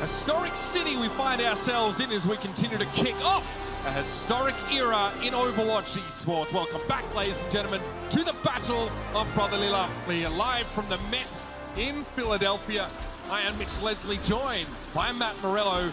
Historic city we find ourselves in as we continue to kick off a historic era in Overwatch Esports. Welcome back, ladies and gentlemen, to the Battle of Brotherly Love. Live from the Met in Philadelphia. I am Mitch Leslie, joined by Matt Morello.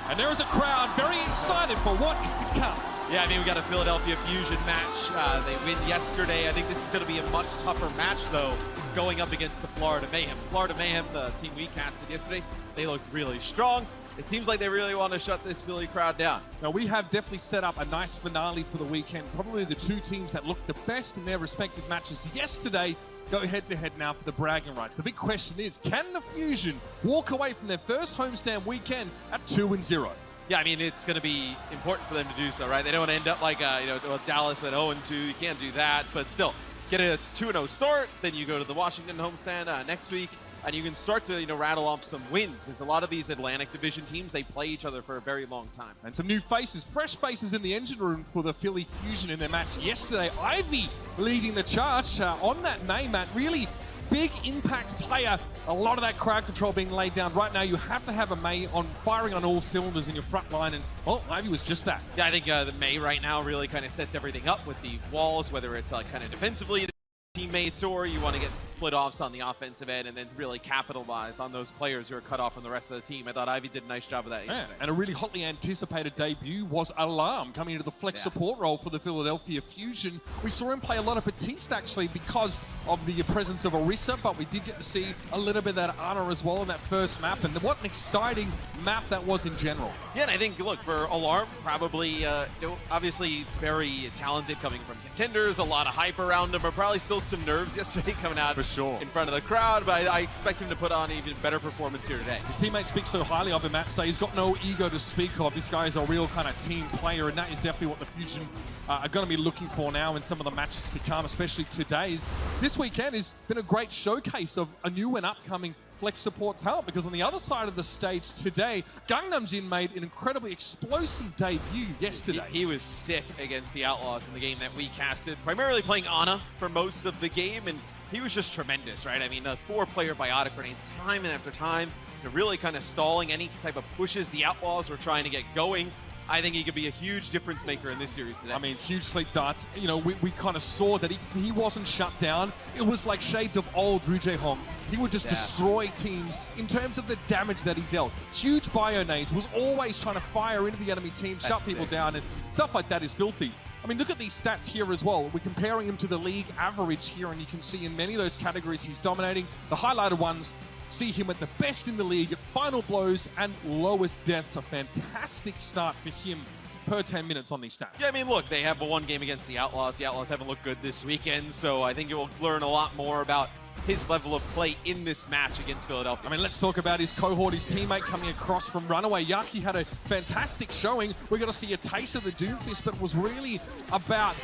And there is a crowd very excited for what is to come. Yeah, I mean, we got a Philadelphia Fusion match. They win yesterday. I think this is going to be a much tougher match, though, going up against the Florida Mayhem. Florida Mayhem, the team we casted yesterday, they looked really strong. It seems like they really want to shut this Philly crowd down. Now, we have definitely set up a nice finale for the weekend. Probably the two teams that looked the best in their respective matches yesterday go head-to-head now for the bragging rights. The big question is, can the Fusion walk away from their first homestand weekend at 2-0? Yeah, I mean, it's going to be important for them to do so, right? They don't want to end up like, Dallas at 0-2. You can't do that, but still, get a 2-0 start. Then you go to the Washington homestand next week, and you can start to, rattle off some wins. There's a lot of these Atlantic Division teams, they play each other for a very long time. And some new faces, fresh faces in the engine room for the Philly Fusion in their match yesterday. Ivy leading the charge on that May, Matt. Really big impact player. A lot of that crowd control being laid down. Right now, you have to have a May on firing on all cylinders in your front line, and well, Ivy was just that. Yeah, I think the May right now really kind of sets everything up with the walls, whether it's kind of defensively teammates or you want to get split offs on the offensive end and then really capitalize on those players who are cut off from the rest of the team. I thought Ivy did a nice job of that yesterday. And a really hotly anticipated debut was Alarm coming into the flex support role for the Philadelphia Fusion. We saw him play a lot of Batiste actually because of the presence of Orisa, but we did get to see a little bit of that Ana as well in that first map, and what an exciting map that was in general. Yeah, and I think, look, for Alarm, probably, obviously very talented coming from contenders, a lot of hype around him, but probably still some nerves yesterday coming out for sure in front of the crowd, but I expect him to put on even better performance here today. His teammates speak so highly of him, Matt, say he's got no ego to speak of. This guy is a real kind of team player, and that is definitely what the Fusion are going to be looking for now in some of the matches to come, especially today's. This weekend has been a great showcase of a new and upcoming flex support talent, because on the other side of the stage today, Gangnam Jin made an incredibly explosive debut yesterday. He was sick against the Outlaws in the game that we casted, primarily playing Ana for most of the game, and he was just tremendous, right? I mean, a 4-player biotic grenades time and after time, really kind of stalling any type of pushes the Outlaws were trying to get going. I think he could be a huge difference maker in this series today. I mean, huge sleep darts. We kind of saw that he wasn't shut down. It was like shades of old Ru Jae-hong. He would just destroy teams in terms of the damage that he dealt. Huge bio nades, was always trying to fire into the enemy team, shut people down, and stuff like that is filthy. I mean, look at these stats here as well. We're comparing him to the league average here, and you can see in many of those categories he's dominating. The highlighted ones see him at the best in the league at final blows and lowest deaths. A fantastic start for him per 10 minutes on these stats. Yeah, I mean, look, they have one game against the Outlaws. The Outlaws haven't looked good this weekend, so I think you'll learn a lot more about his level of play in this match against Philadelphia. I mean, let's talk about his cohort, his teammate coming across from Runaway. Yaki had a fantastic showing. We're going to see a taste of the Doomfist, but it was really about,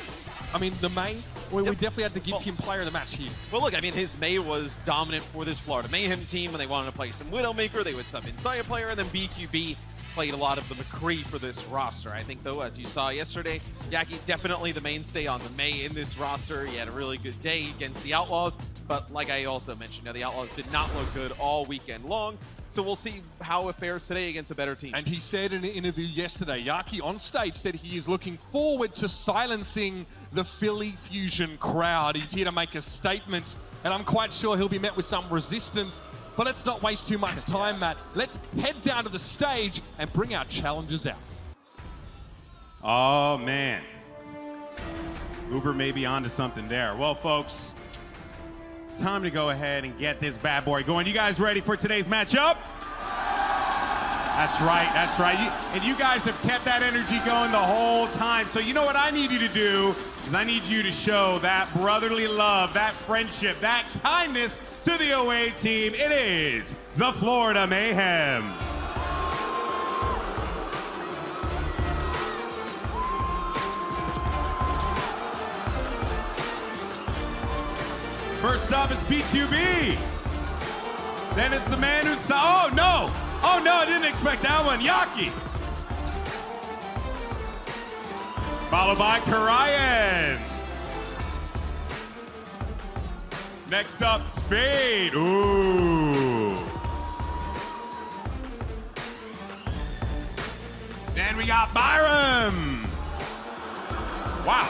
the May, we definitely had to give him player of the match here. Well, look, I mean, his May was dominant for this Florida Mayhem team, and they wanted to play some Widowmaker. They would sub Inside player, and then BQB played a lot of the McCree for this roster. I think, though, as you saw yesterday, Yaki definitely the mainstay on the May in this roster. He had a really good day against the Outlaws, but like I also mentioned, the Outlaws did not look good all weekend long. So we'll see how it fares today against a better team. And he said in an interview yesterday, Yaki on stage said he is looking forward to silencing the Philly Fusion crowd. He's here to make a statement, and I'm quite sure he'll be met with some resistance. But let's not waste too much time, Matt. Let's head down to the stage and bring our challengers out. Oh, man. Uber may be onto something there. Well, folks, it's time to go ahead and get this bad boy going. You guys ready for today's matchup? That's right, that's right. And you guys have kept that energy going the whole time. So you know what I need you to do is I need you to show that brotherly love, that friendship, that kindness to the away team. It is the Florida Mayhem. First up is B2B. Then it's the man who's, oh no, I didn't expect that one, Yaki. Followed by Karayan. Next up, Spade. Ooh. we got Byram. Wow.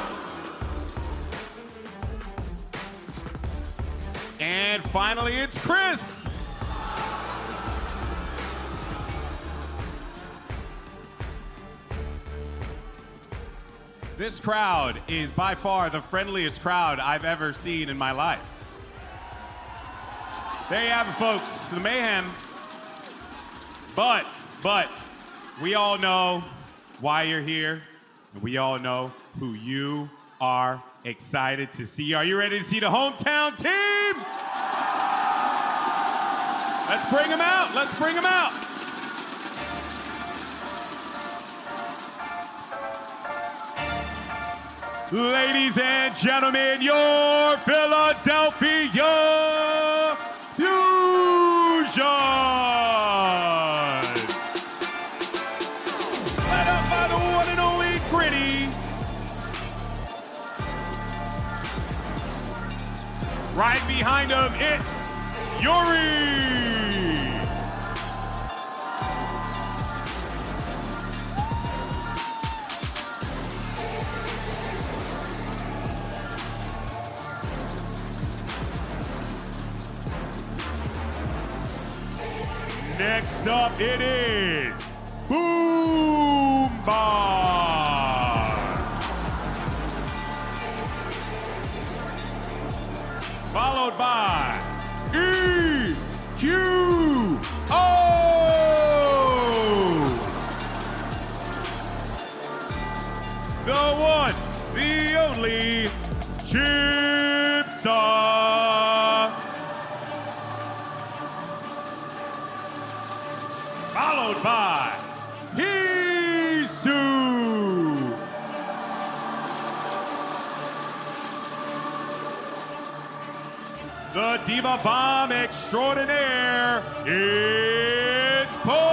And finally, it's Chris. This crowd is by far the friendliest crowd I've ever seen in my life. There you have it, folks, the Mayhem. But, we all know why you're here. And we all know who you are excited to see. Are you ready to see the hometown team? Let's bring them out. Let's bring them out. Ladies and gentlemen, your Philadelphia Fusion! Led up by the one and only Gritty. Right behind him, it's Yuri. Next up, it is Boombar. Followed by EQO. The one, the only Chipsa. Followed by Hisu. The Diva Bomb extraordinaire, it's Pogo.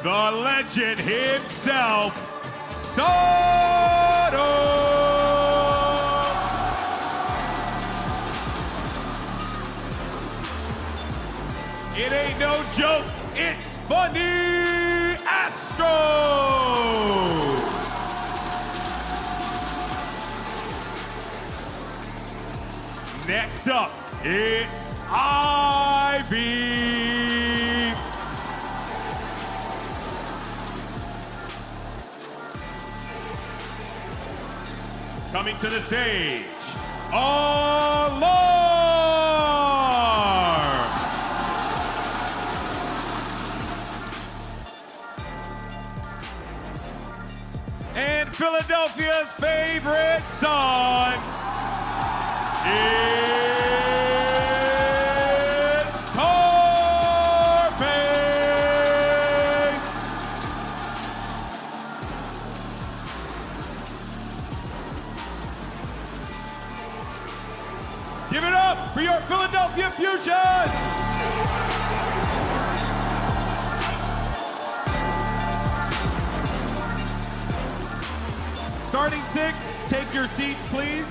The legend himself, Soto. It ain't no joke, it's Funny Astro! Next up, it's Ivy! Coming to the stage, Alarm! And Philadelphia's favorite son, it's Carpe. Give it up for your Philadelphia Fusion! Starting six, take your seats, please.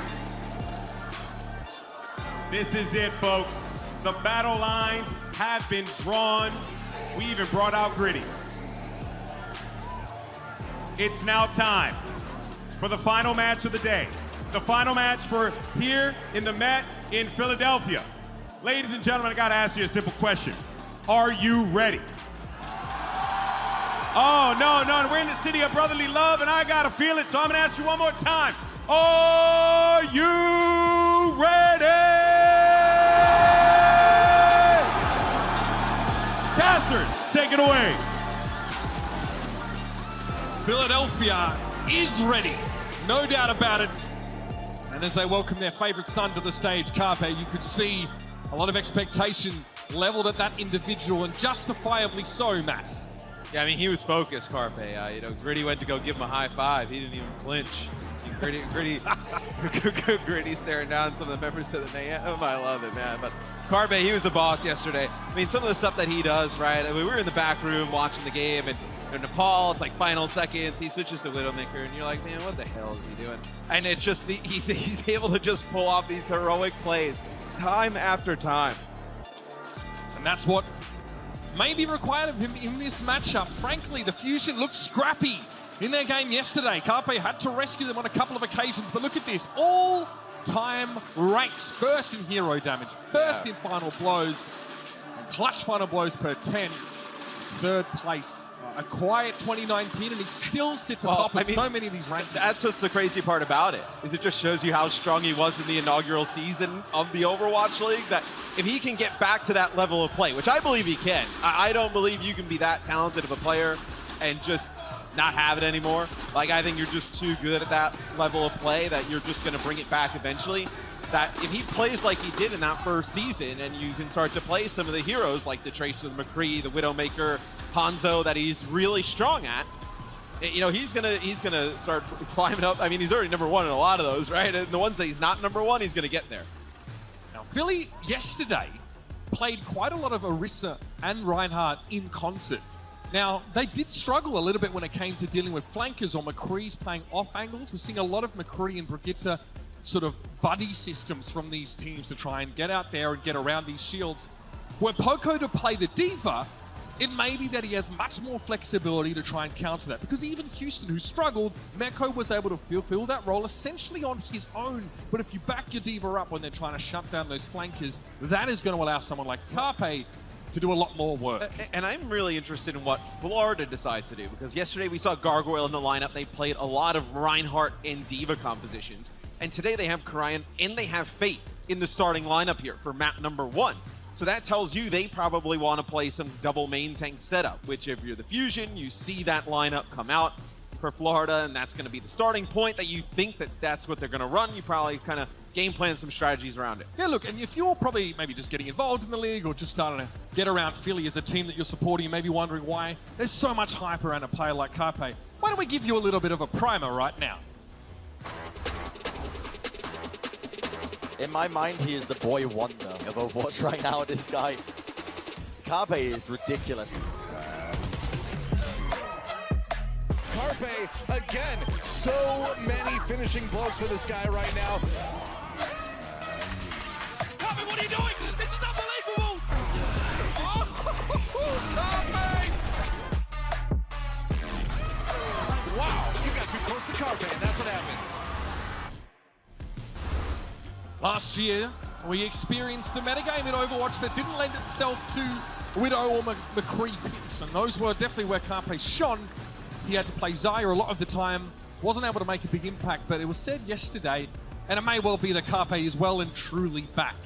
This is it, folks. The battle lines have been drawn. We even brought out Gritty. It's now time for the final match of the day. The final match for here in the Met in Philadelphia. Ladies and gentlemen, I gotta ask you a simple question. Are you ready? Oh, no, we're in the city of brotherly love, and I gotta feel it, so I'm gonna ask you one more time. Are you ready? Casters, take it away. Philadelphia is ready, no doubt about it. And as they welcome their favorite son to the stage, Carpe, you could see a lot of expectation leveled at that individual, and justifiably so, Matt. Yeah, I mean, he was focused, Carpe. Gritty went to go give him a high five. He didn't even flinch. Gritty staring down some of the members of the Mayhem. I love it, man. But Carpe, he was a boss yesterday. I mean, some of the stuff that he does, right? I mean, we were in the back room watching the game, and in Nepal, it's like final seconds. He switches to Widowmaker, and you're like, man, what the hell is he doing? And it's just, he's able to just pull off these heroic plays time after time. And that's what may be required of him in this matchup. Frankly, the Fusion looked scrappy in their game yesterday. Carpe had to rescue them on a couple of occasions, but look at this. All-time ranks. First in hero damage, first in final blows, and clutch final blows per 10. Third place. A quiet 2019, and he still sits atop of so many of these rankings. That's what's the crazy part about it, is it just shows you how strong he was in the inaugural season of the Overwatch League, that if he can get back to that level of play, which I believe he can. I don't believe you can be that talented of a player and just not have it anymore. Like, I think you're just too good at that level of play that you're just going to bring it back eventually. That if he plays like he did in that first season, and you can start to play some of the heroes like the Tracer, the McCree, the Widowmaker, Hanzo, that he's really strong at, you know, he's gonna start climbing up. I mean, he's already #1 in a lot of those, right? And the ones that he's not #1, he's gonna get there. Now, Philly yesterday played quite a lot of Orisa and Reinhardt in concert. Now, they did struggle a little bit when it came to dealing with flankers or McCree's playing off angles. We're seeing a lot of McCree and Brigitte sort of buddy systems from these teams to try and get out there and get around these shields. Were Poco to play the Diva, it may be that he has much more flexibility to try and counter that. Because even Houston, who struggled, Meko was able to fill that role essentially on his own. But if you back your Diva up when they're trying to shut down those flankers, that is going to allow someone like Carpe to do a lot more work. And I'm really interested in what Florida decides to do, because yesterday we saw Gargoyle in the lineup. They played a lot of Reinhardt and Diva compositions. And today they have Karayan and they have Fate in the starting lineup here for map #1. So that tells you they probably want to play some double main tank setup, which if you're the Fusion, you see that lineup come out for Florida, and that's going to be the starting point that you think that that's what they're going to run. You probably kind of game plan some strategies around it. Yeah, look, and if you're probably maybe just getting involved in the league or just starting to get around Philly as a team that you're supporting and maybe wondering why there's so much hype around a player like Carpe, why don't we give you a little bit of a primer right now? In my mind, he is the boy wonder of Overwatch right now, this guy. Carpe is ridiculous. Carpe, again, so many finishing blows for this guy right now. Carpe, what are you doing? This is unbelievable! Carpe! Wow, you got too close to Carpe, and that's what happens. Last year, we experienced a metagame in Overwatch that didn't lend itself to Widow or McCree picks, and those were definitely where Carpe shone. He had to play Xayah a lot of the time, wasn't able to make a big impact, but it was said yesterday, and it may well be that Carpe is well and truly back.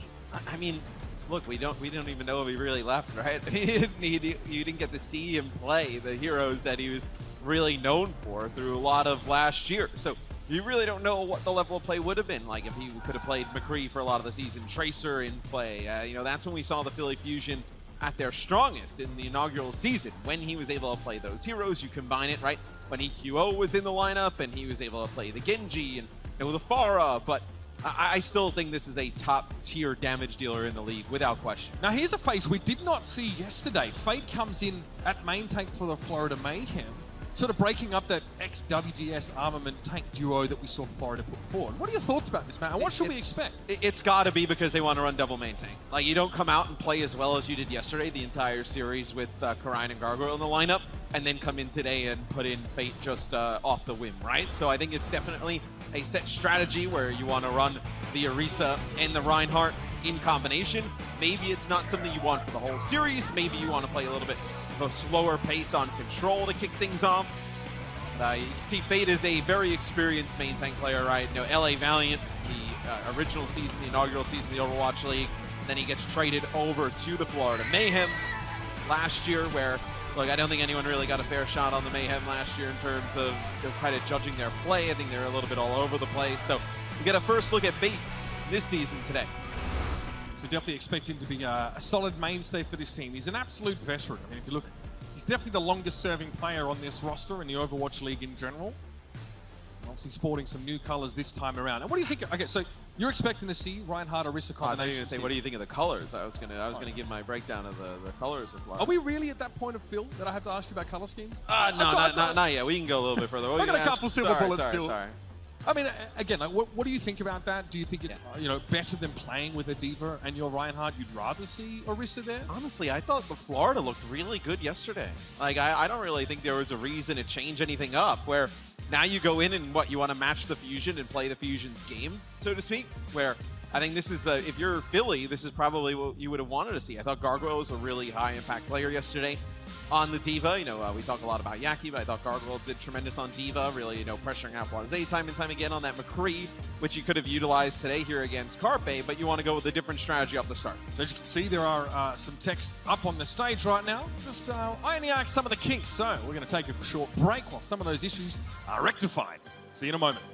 I mean, look, we don't even know if he really left, right? You didn't get to see him play the heroes that he was really known for through a lot of last year. So you really don't know what the level of play would have been like if he could have played McCree for a lot of the season, Tracer in play. You know, that's when we saw the Philly Fusion at their strongest in the inaugural season, when he was able to play those heroes. You combine it, right, when EQO was in the lineup and he was able to play the Genji and the Pharah, but I still think this is a top-tier damage dealer in the league, without question. Now, here's a phase we did not see yesterday. Fate comes in at main tank for the Florida Mayhem, sort of breaking up that ex-WGS armament tank duo that we saw Florida put forward. What are your thoughts about this, man? And what should we expect? It's got to be because they want to run double main tank. Like, you don't come out and play as well as you did yesterday, the entire series with Karayan and Gargoyle in the lineup, and then come in today and put in Fate just off the whim, right? So I think it's definitely a set strategy where you want to run the Orisa and the Reinhardt in combination. Maybe it's not something you want for the whole series. Maybe you want to play a little bit of a slower pace on control to kick things off. You see Fate is a very experienced main tank player, right? You know, LA Valiant, the original season, the inaugural season of the Overwatch League, and then he gets traded over to the Florida Mayhem last year, where, look, I don't think anyone really got a fair shot on the Mayhem last year in terms of kind of judging their play. I think they're a little bit all over the place. So we get a first look at Fate this season today. So definitely expect him to be a solid mainstay for this team. He's an absolute veteran. I mean, if you look, he's definitely the longest serving player on this roster in the Overwatch League in general. Obviously sporting some new colors this time around. And what do you think? Okay, so you're expecting to see Reinhardt Orisa combination. I thought you were going to say, what do you think of the colors? I was gonna give my breakdown of the colors of Florida. Are we really at that point of Phil that I have to ask you about color schemes? No, not yet. We can go a little bit further. I got a couple silver bullets still. Sorry. I mean, again, like, what do you think about that? Do you think it's better than playing with a diva and your Reinhardt? You'd rather see Orisa there? Honestly, I thought the Florida looked really good yesterday. Like, I don't really think there was a reason to change anything up, where now you go in and you want to match the Fusion and play the Fusion's game, so to speak, where I think this is, if you're Philly, this is probably what you would have wanted to see. I thought Gargoyle was a really high-impact player yesterday on the Diva. We talk a lot about Yaki, but I thought Gargoyle did tremendous on Diva, really, pressuring out Blase time and time again on that McCree, which you could have utilized today here against Carpe, but you want to go with a different strategy off the start. So as you can see, there are some text up on the stage right now, just ironing out some of the kinks. So we're going to take a short break while some of those issues are rectified. See you in a moment.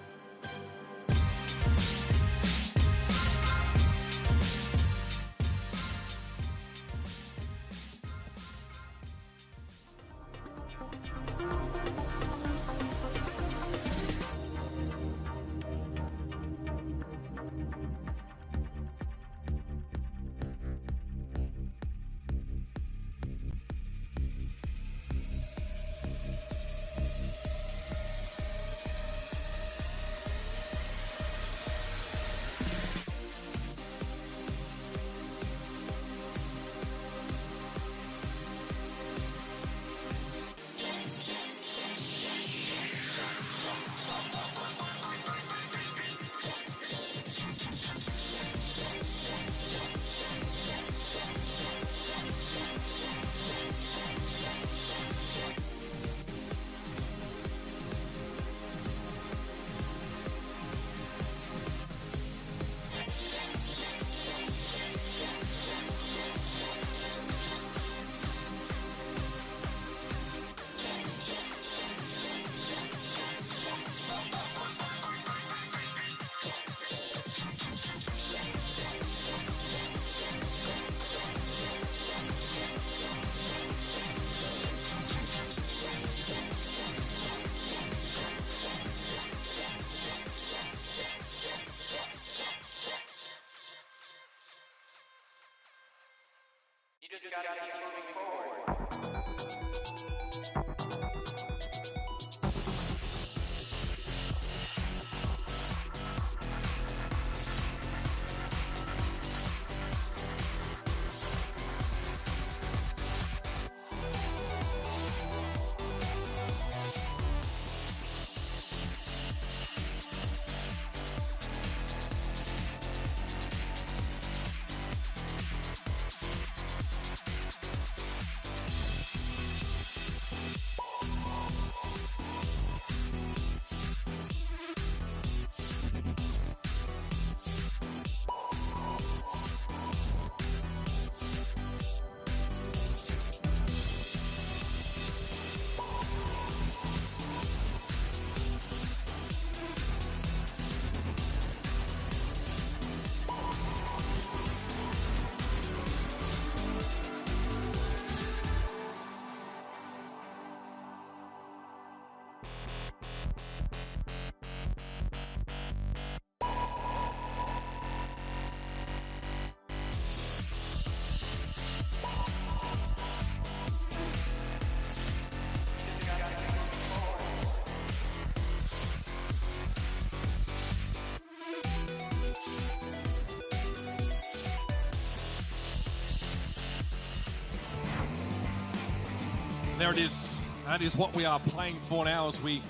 There it is. That is what we are playing for now as we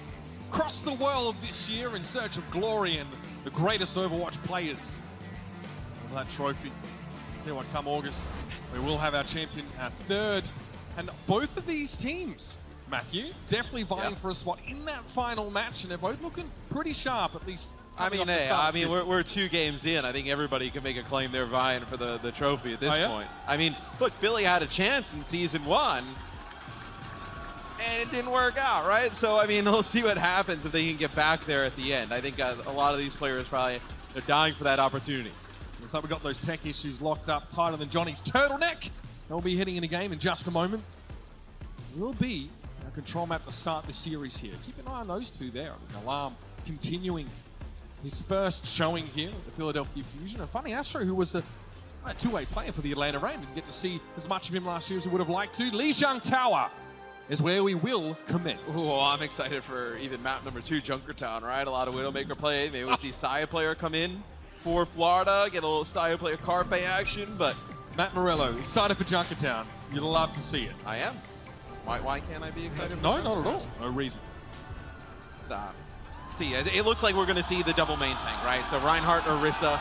cross the world this year in search of glory and the greatest Overwatch players. For that trophy. Tell you what, come August, we will have our champion, our third. And both of these teams, Matthew, definitely vying for a spot in that final match, and they're both looking pretty sharp, at least. We're 2 games in. I think everybody can make a claim they're vying for the trophy at this point. I mean, look, Billy had a chance in Season 1, and it didn't work out, right? So, I mean, we'll see what happens if they can get back there at the end. I think a lot of these players they're dying for that opportunity. Looks like we got those tech issues locked up tighter than Johnny's turtleneck. They'll be hitting in the game in just a moment. Will be our control map to start the series here. Keep an eye on those two there. Alarm continuing his first showing here at the Philadelphia Fusion. And funny, Astro, who was a two-way player for the Atlanta Reign, didn't get to see as much of him last year as we would have liked to. Lijiang Tower is where we will commence. Ooh, I'm excited for even map number 2, Junkertown, right? A lot of Widowmaker play. Maybe we'll see Saya player come in for Florida, get a little Saya player Carpe action, but Matt Morello, excited for Junkertown. You'd love to see it. I am. Why can't I be excited for No, Junkertown? not at all. No reason. See, it looks like we're going to see the double main tank, right? So Reinhardt, Orisa.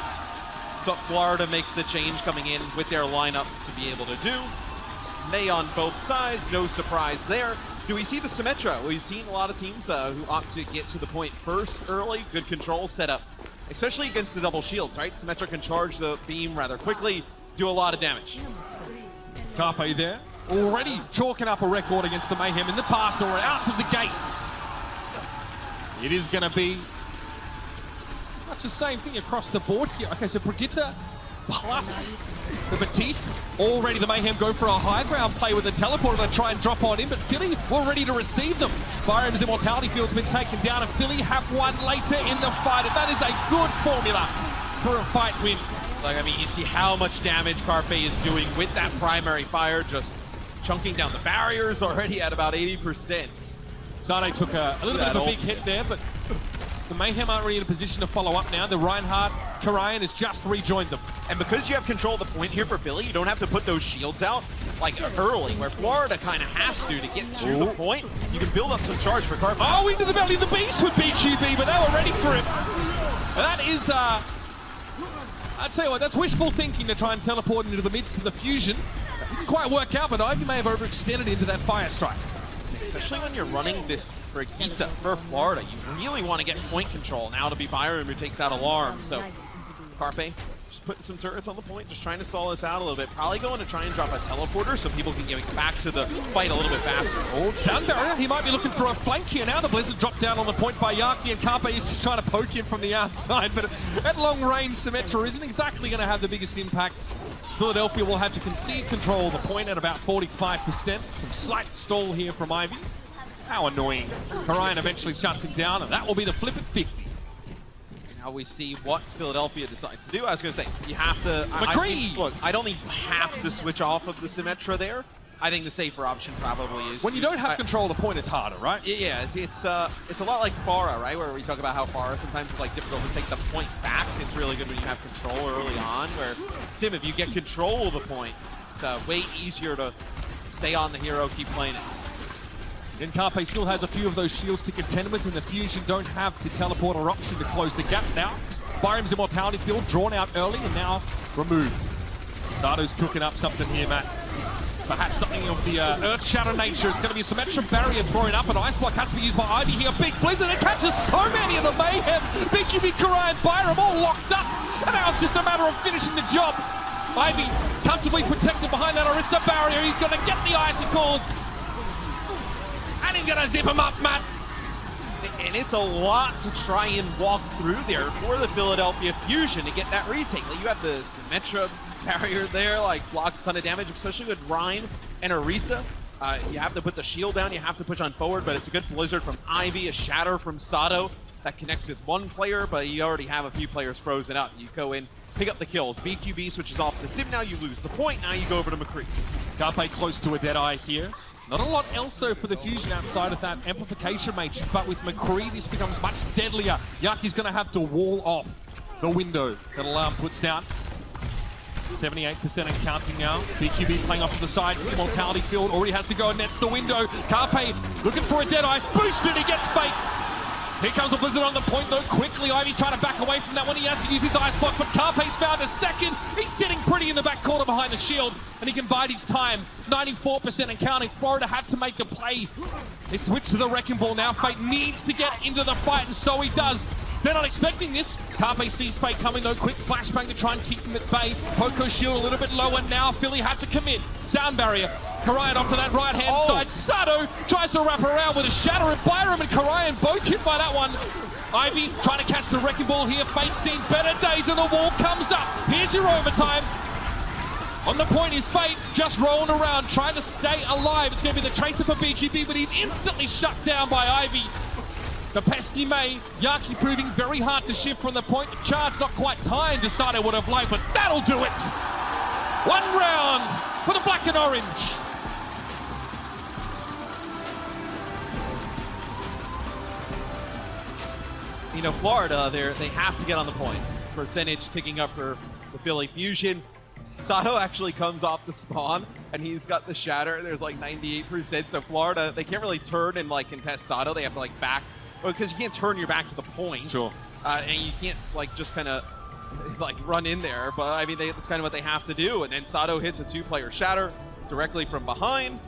So Florida makes the change coming in with their lineup to be able to do. May on both sides, no surprise there. Do we see the Symmetra? We've seen a lot of teams who opt to get to the point first early. Good control setup, especially against the double shields, right? Symmetra can charge the beam rather quickly, do a lot of damage. Carpe there, already chalking up a record against the Mayhem in the past, or out of the gates. It is going to be much the same thing across the board here. Okay, so Brigitte plus the Batiste. Already the Mayhem go for a high ground play with the teleporter to try and drop on in, but Philly were ready to receive them. Byram's Immortality Field's been taken down, and Philly have won later in the fight, and that is a good formula for a fight win. Like, I mean, you see how much damage Carpe is doing with that primary fire, just chunking down the barriers already at about 80%. Sade took a little bit of a big hit there, but the Mayhem aren't really in a position to follow up now. The Reinhardt, Karayan has just rejoined them. And because you have control of the point here for Philly, you don't have to put those shields out like early, where Florida kind of has to get to the point. You can build up some charge for Carpe. Oh, into the belly of the beast with BQB, but they were ready for it. And that is, I tell you what, that's wishful thinking to try and teleport into the midst of the fusion. Didn't quite work out, but Ivy may have overextended into that fire strike. Especially when you're running this Brigitte for Florida, you really want to get point control. Now to be Byram who takes out Alarm. So Carpe just putting some turrets on the point, just trying to stall this out a little bit. Probably going to try and drop a teleporter so people can get back to the fight a little bit faster. Oh, Sound Barrier, he might be looking for a flank here now. The Blizzard dropped down on the point by Yaki, and Carpe is just trying to poke him from the outside. But at long range, Symmetra isn't exactly going to have the biggest impact. Philadelphia will have to concede control of the point at about 45%. Some slight stall here from Ivy. How annoying. Karayan eventually shuts him down, and that will be the flip at 50. Now we see what Philadelphia decides to do. I was going to say, you have to... McCree! Look, I don't think you have to switch off of the Symmetra there. I think the safer option probably is... When you don't have control of the point, it's harder, right? Yeah, it's a lot like Pharah, right? Where we talk about how Pharah sometimes is like difficult to take the point back. It's really good when you have control early on, where Sim, if you get control of the point, it's way easier to stay on the hero, keep playing it. And Carpe still has a few of those shields to contend with, and the Fusion don't have the teleporter option to close the gap now. Byram's Immortality Field drawn out early and now removed. Sado's cooking up something here, Matt. Perhaps something of the Earth Shadow nature. It's going to be a Symmetra barrier thrown up, and Ice Block has to be used by Ivy here. Big Blizzard, it catches so many of the Mayhem. BQB, Karai, and Byram all locked up, and now it's just a matter of finishing the job. Ivy comfortably protected behind that Orisa barrier. He's going to get the icicles, and he's going to zip him up, Matt. And it's a lot to try and walk through there for the Philadelphia Fusion to get that retake. Like, you have the Symmetra barrier there, like, blocks a ton of damage, especially with Rhine and Orisa. You have to put the shield down, you have to push on forward, but it's a good Blizzard from Ivy, a Shatter from Sado that connects with one player, but you already have a few players frozen up. You go in, pick up the kills. BQB switches off the Sim, now you lose the point, now you go over to McCree. Carpe close to a Deadeye here. Not a lot else, though, for the Fusion outside of that amplification matrix, but with McCree, this becomes much deadlier. Yaki's going to have to wall off the window that Alarm puts down. 78% and counting now. BQB playing off to the side. Immortality Field already has to go and nets the window. Carpe looking for a Deadeye. Boosted, he gets Fate. Here comes the Blizzard on the point, though, quickly. Ivy's trying to back away from that one. He has to use his Ice Block, but Carpe's found a second. He's sitting pretty in the back corner behind the shield, and he can bide his time. 94% and counting. Florida had to make the play. They switch to the Wrecking Ball now. Fate needs to get into the fight, and so he does. They're not expecting this. Carpe sees Fate coming, though. Quick flashbang to try and keep him at bay. Poco's shield a little bit lower now. Philly had to commit. Sound barrier. Karayan off to that right-hand side. Sado tries to wrap around with a Shatter, and Byram and Karayan both hit by that one. Ivy trying to catch the Wrecking Ball here. Fate's seen better days, and the wall comes up. Here's your overtime. On the point is Fate, just rolling around, trying to stay alive. It's going to be the Tracer for BQB, but he's instantly shut down by Ivy. The pesky May, Yaki proving very hard to shift from the point. The charge not quite timed, decided would have liked, but that'll do it. One round for the black and orange. you know, Florida, they have to get on the point. Percentage ticking up for the Philly Fusion. Sato actually comes off the spawn, and he's got the shatter. There's like 98%. So Florida, they can't really turn and like contest Sato. They have to like back, because you can't turn your back to the point. Sure. And you can't like just kind of like run in there. But I mean, that's kind of what they have to do. And then Sato hits a 2-player shatter directly from behind.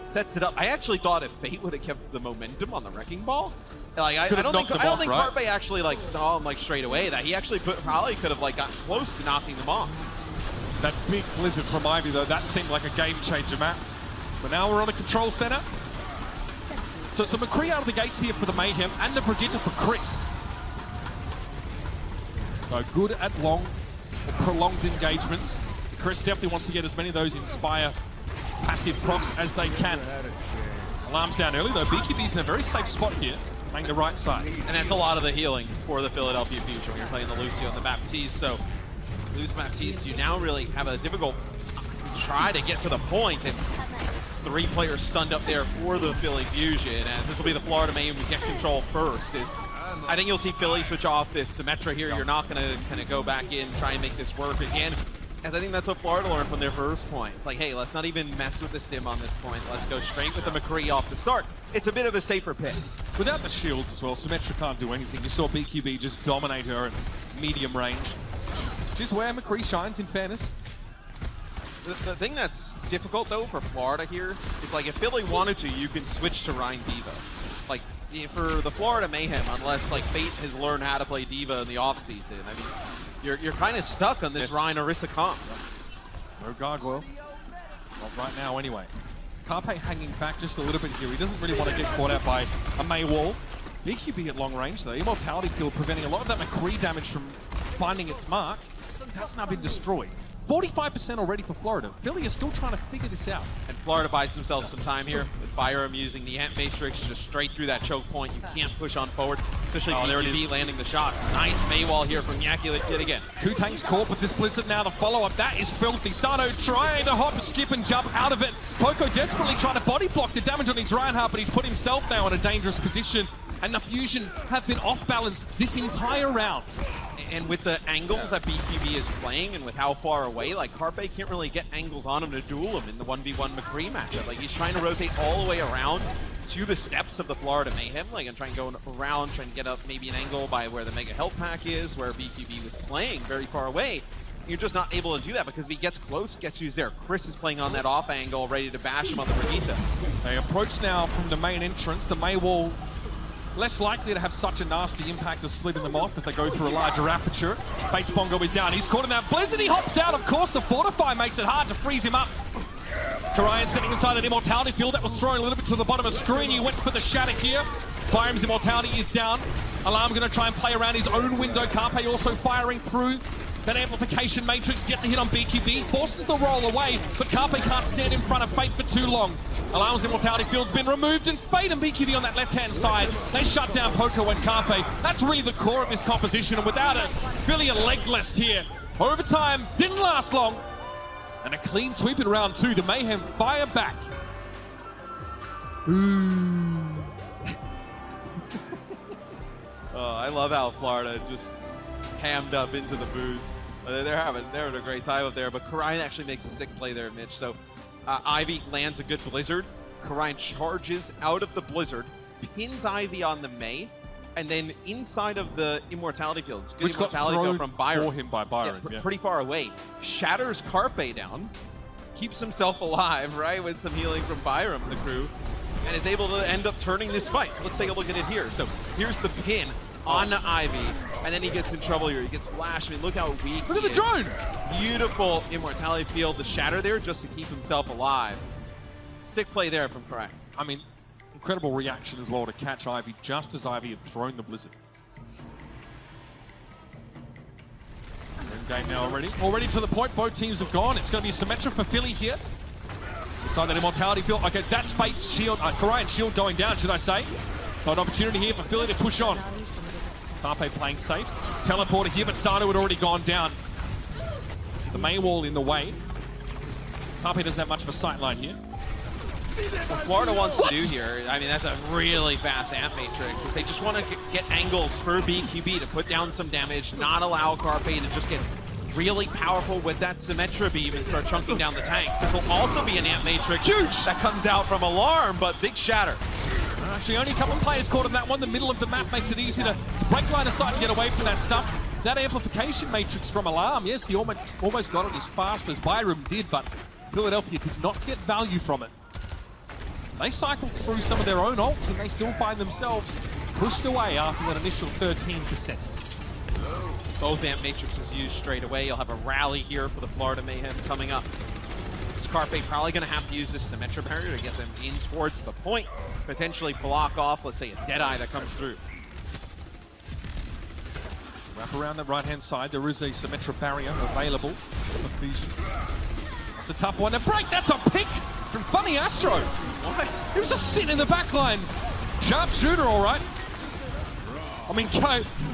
Sets it up. I actually thought if Fate would have kept the momentum on the Wrecking Ball, like I don't think right? Carpe actually like saw him like straight away. That he actually probably could have like gotten close to knocking them off. That big blizzard from Ivy, though, that seemed like a game changer, Matt. But now we're on a control center. So McCree out of the gates here for the Mayhem, and the Brigitte for Chris. So good at long or prolonged engagements. Chris definitely wants to get as many of those Inspire passive procs as they can. Alarms down early, though. BQB's in a very safe spot here, playing the right side. And that's a lot of the healing for the Philadelphia Future when you're playing the Lucio and the Baptiste. So lose Baptiste, you now really have a difficult try to get to the point, and it's 3 players stunned up there for the Philly Fusion, and this will be the Florida Mayhem who get control first. I think you'll see Philly switch off this Symmetra here. You're not going to kind of go back in, try and make this work again, as I think that's what Florida learned from their first point. It's like, hey, let's not even mess with the sim on this point. Let's go straight with the McCree off the start. It's a bit of a safer pick. Without the shields as well, Symmetra can't do anything. You saw BQB just dominate her at medium range. Which is where McCree shines, in fairness. The thing that's difficult, though, for Florida here is, like, if Philly wanted to, you can switch to Rein Diva. Like, for the Florida Mayhem, unless, like, Fate has learned how to play Diva in the offseason, I mean, you're kind of stuck on this Rein Orisa comp. No gargoyle. Not right now, anyway. Carpe hanging back just a little bit here. He doesn't really want to get caught out by a May wall. BQB at long range, though. Immortality Field preventing a lot of that McCree damage from finding its mark. That's now been destroyed. 45% already for Florida. Philly is still trying to figure this out. And Florida buys themselves some time here with Byram using the Ant Matrix just straight through that choke point. You can't push on forward, especially BQB landing the shot. Nice Maywall here from Yaki yet again. 2 tanks caught with this Blizzard now. The follow-up, that is filthy. Sato trying to hop, skip, and jump out of it. Poco desperately trying to body block the damage on his Reinhardt, but he's put himself now in a dangerous position. And the Fusion have been off balance this entire round. And with the angles that BQB is playing and with how far away, like Carpe can't really get angles on him to duel him in the 1v1 McCree matchup. Like he's trying to rotate all the way around to the steps of the Florida Mayhem, like and try and go around, trying to get up maybe an angle by where the Mega Health Pack is, where BQB was playing very far away. You're just not able to do that because if he gets close, guess who's there? Chris is playing on that off angle, ready to bash him on the Brigitte. They approach now from the main entrance. The May wall less likely to have such a nasty impact of splitting them off if they go through a larger aperture. Fate's Bongo is down. He's caught in that Blizzard. He hops out. Of course, the Fortify makes it hard to freeze him up. Karayan standing inside that Immortality Field. That was thrown a little bit to the bottom of the screen. He went for the shatter here. Byram's Immortality is down. Alarm going to try and play around his own window. Carpe also firing through that amplification matrix, gets a hit on BQB, forces the roll away, but Carpe can't stand in front of Fate for too long. Alarm's Immortality Field's been removed, and Fate and BQB on that left-hand side, they shut down Poco and Carpe. That's really the core of this composition, and without it, Philly are legless here. Overtime didn't last long, and a clean sweep in round 2 to Mayhem fire back. I love how Florida just hammed up into the booze. They're having a great time up there, but Karayan actually makes a sick play there, Mitch. So Ivy lands a good Blizzard. Karayan charges out of the Blizzard, pins Ivy on the May, and then inside of the Immortality Field. It's good Which Immortality got go from Byram. for him by Byram. Yeah, pretty far away. Shatters Carpe down, keeps himself alive, right, with some healing from Byram, the crew, and is able to end up turning this fight. So let's take a look at it here. So here's the pin on Ivy, and then he gets in trouble here. He gets flashed. I mean, look how weak Look at the drone! Beautiful Immortality Field, the shatter there just to keep himself alive. Sick play there from Crack. I mean, incredible reaction as well to catch Ivy just as Ivy had thrown the Blizzard. We're in game now already. Already to the point, both teams have gone. It's going to be a Symmetra for Philly here. Inside that Immortality Field. Okay, that's Fate's shield, Karayan's shield going down, should I say. So an opportunity here for Philly to push on. Carpe playing safe. Teleporter here, but Sato had already gone down. The May wall in the way. Carpe doesn't have much of a sight line here. What Florida wants to do here, I mean, that's a really fast amp matrix. If they just want to get angles for BQB to put down some damage, not allow Carpe to just get really powerful with that Symmetra beam and start chunking down the tanks. This will also be an amp matrix that comes out from Alarm, but big shatter. Actually, only a couple of players caught in that one. The middle of the map makes it easy to break line of sight and get away from that stuff. That amplification matrix from Alarm, yes, he almost got it as fast as Byram did, but Philadelphia did not get value from it. They cycled through some of their own ults and they still find themselves pushed away after that initial 13%. Both amp matrices used straight away. You'll have a rally here for the Florida Mayhem coming up. Scarpe probably going to have to use this Symmetra barrier to get them in towards the point, potentially block off, let's say, a Deadeye that comes through. Wrap around the right-hand side. There is a Symmetra barrier available for Fusion. That's a tough one to break. That's a pick from Funny Astro. What? He was just sitting in the back line. Sharp shooter, all right. I mean,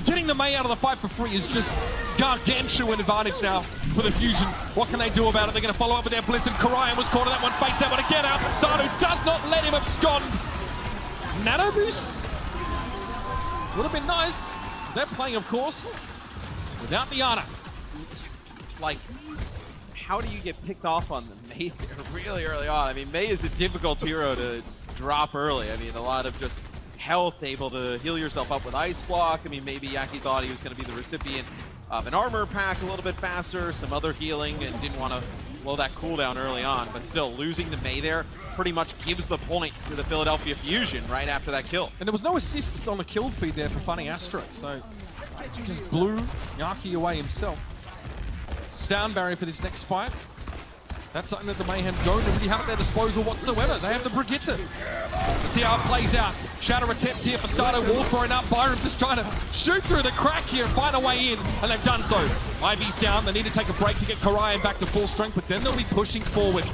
getting the May out of the fight for free is just gargantuan advantage now for the Fusion. What can they do about it? They're going to follow up with their Blitz, and Karayan was caught on that one, fakes that one again out, but Sato does not let him abscond. Nano boosts would have been nice. They're playing, of course, without the Ana. Like, how do you get picked off on the May really early on? I mean, May is a difficult hero to drop early. I mean, a lot of just health, able to heal yourself up with Ice Block. I mean, maybe Yaki thought he was going to be the recipient of an armor pack a little bit faster, some other healing, and didn't want to blow that cooldown early on. But still, losing to May there pretty much gives the point to the Philadelphia Fusion right after that kill. And there was no assists on the kill feed there for Funny Astro, so he just blew Yaki away himself. Sound barrier for this next fight. That's something that the Mayhem don't really have at their disposal whatsoever. They have the Brigitte. Let's see how it plays out. Shatter attempt here for Sato. Wall thrown up. Byram just trying to shoot through the crack here and find a way in, and they've done so. Ivy's down. They need to take a break to get Karayan back to full strength, but then they'll be pushing forward.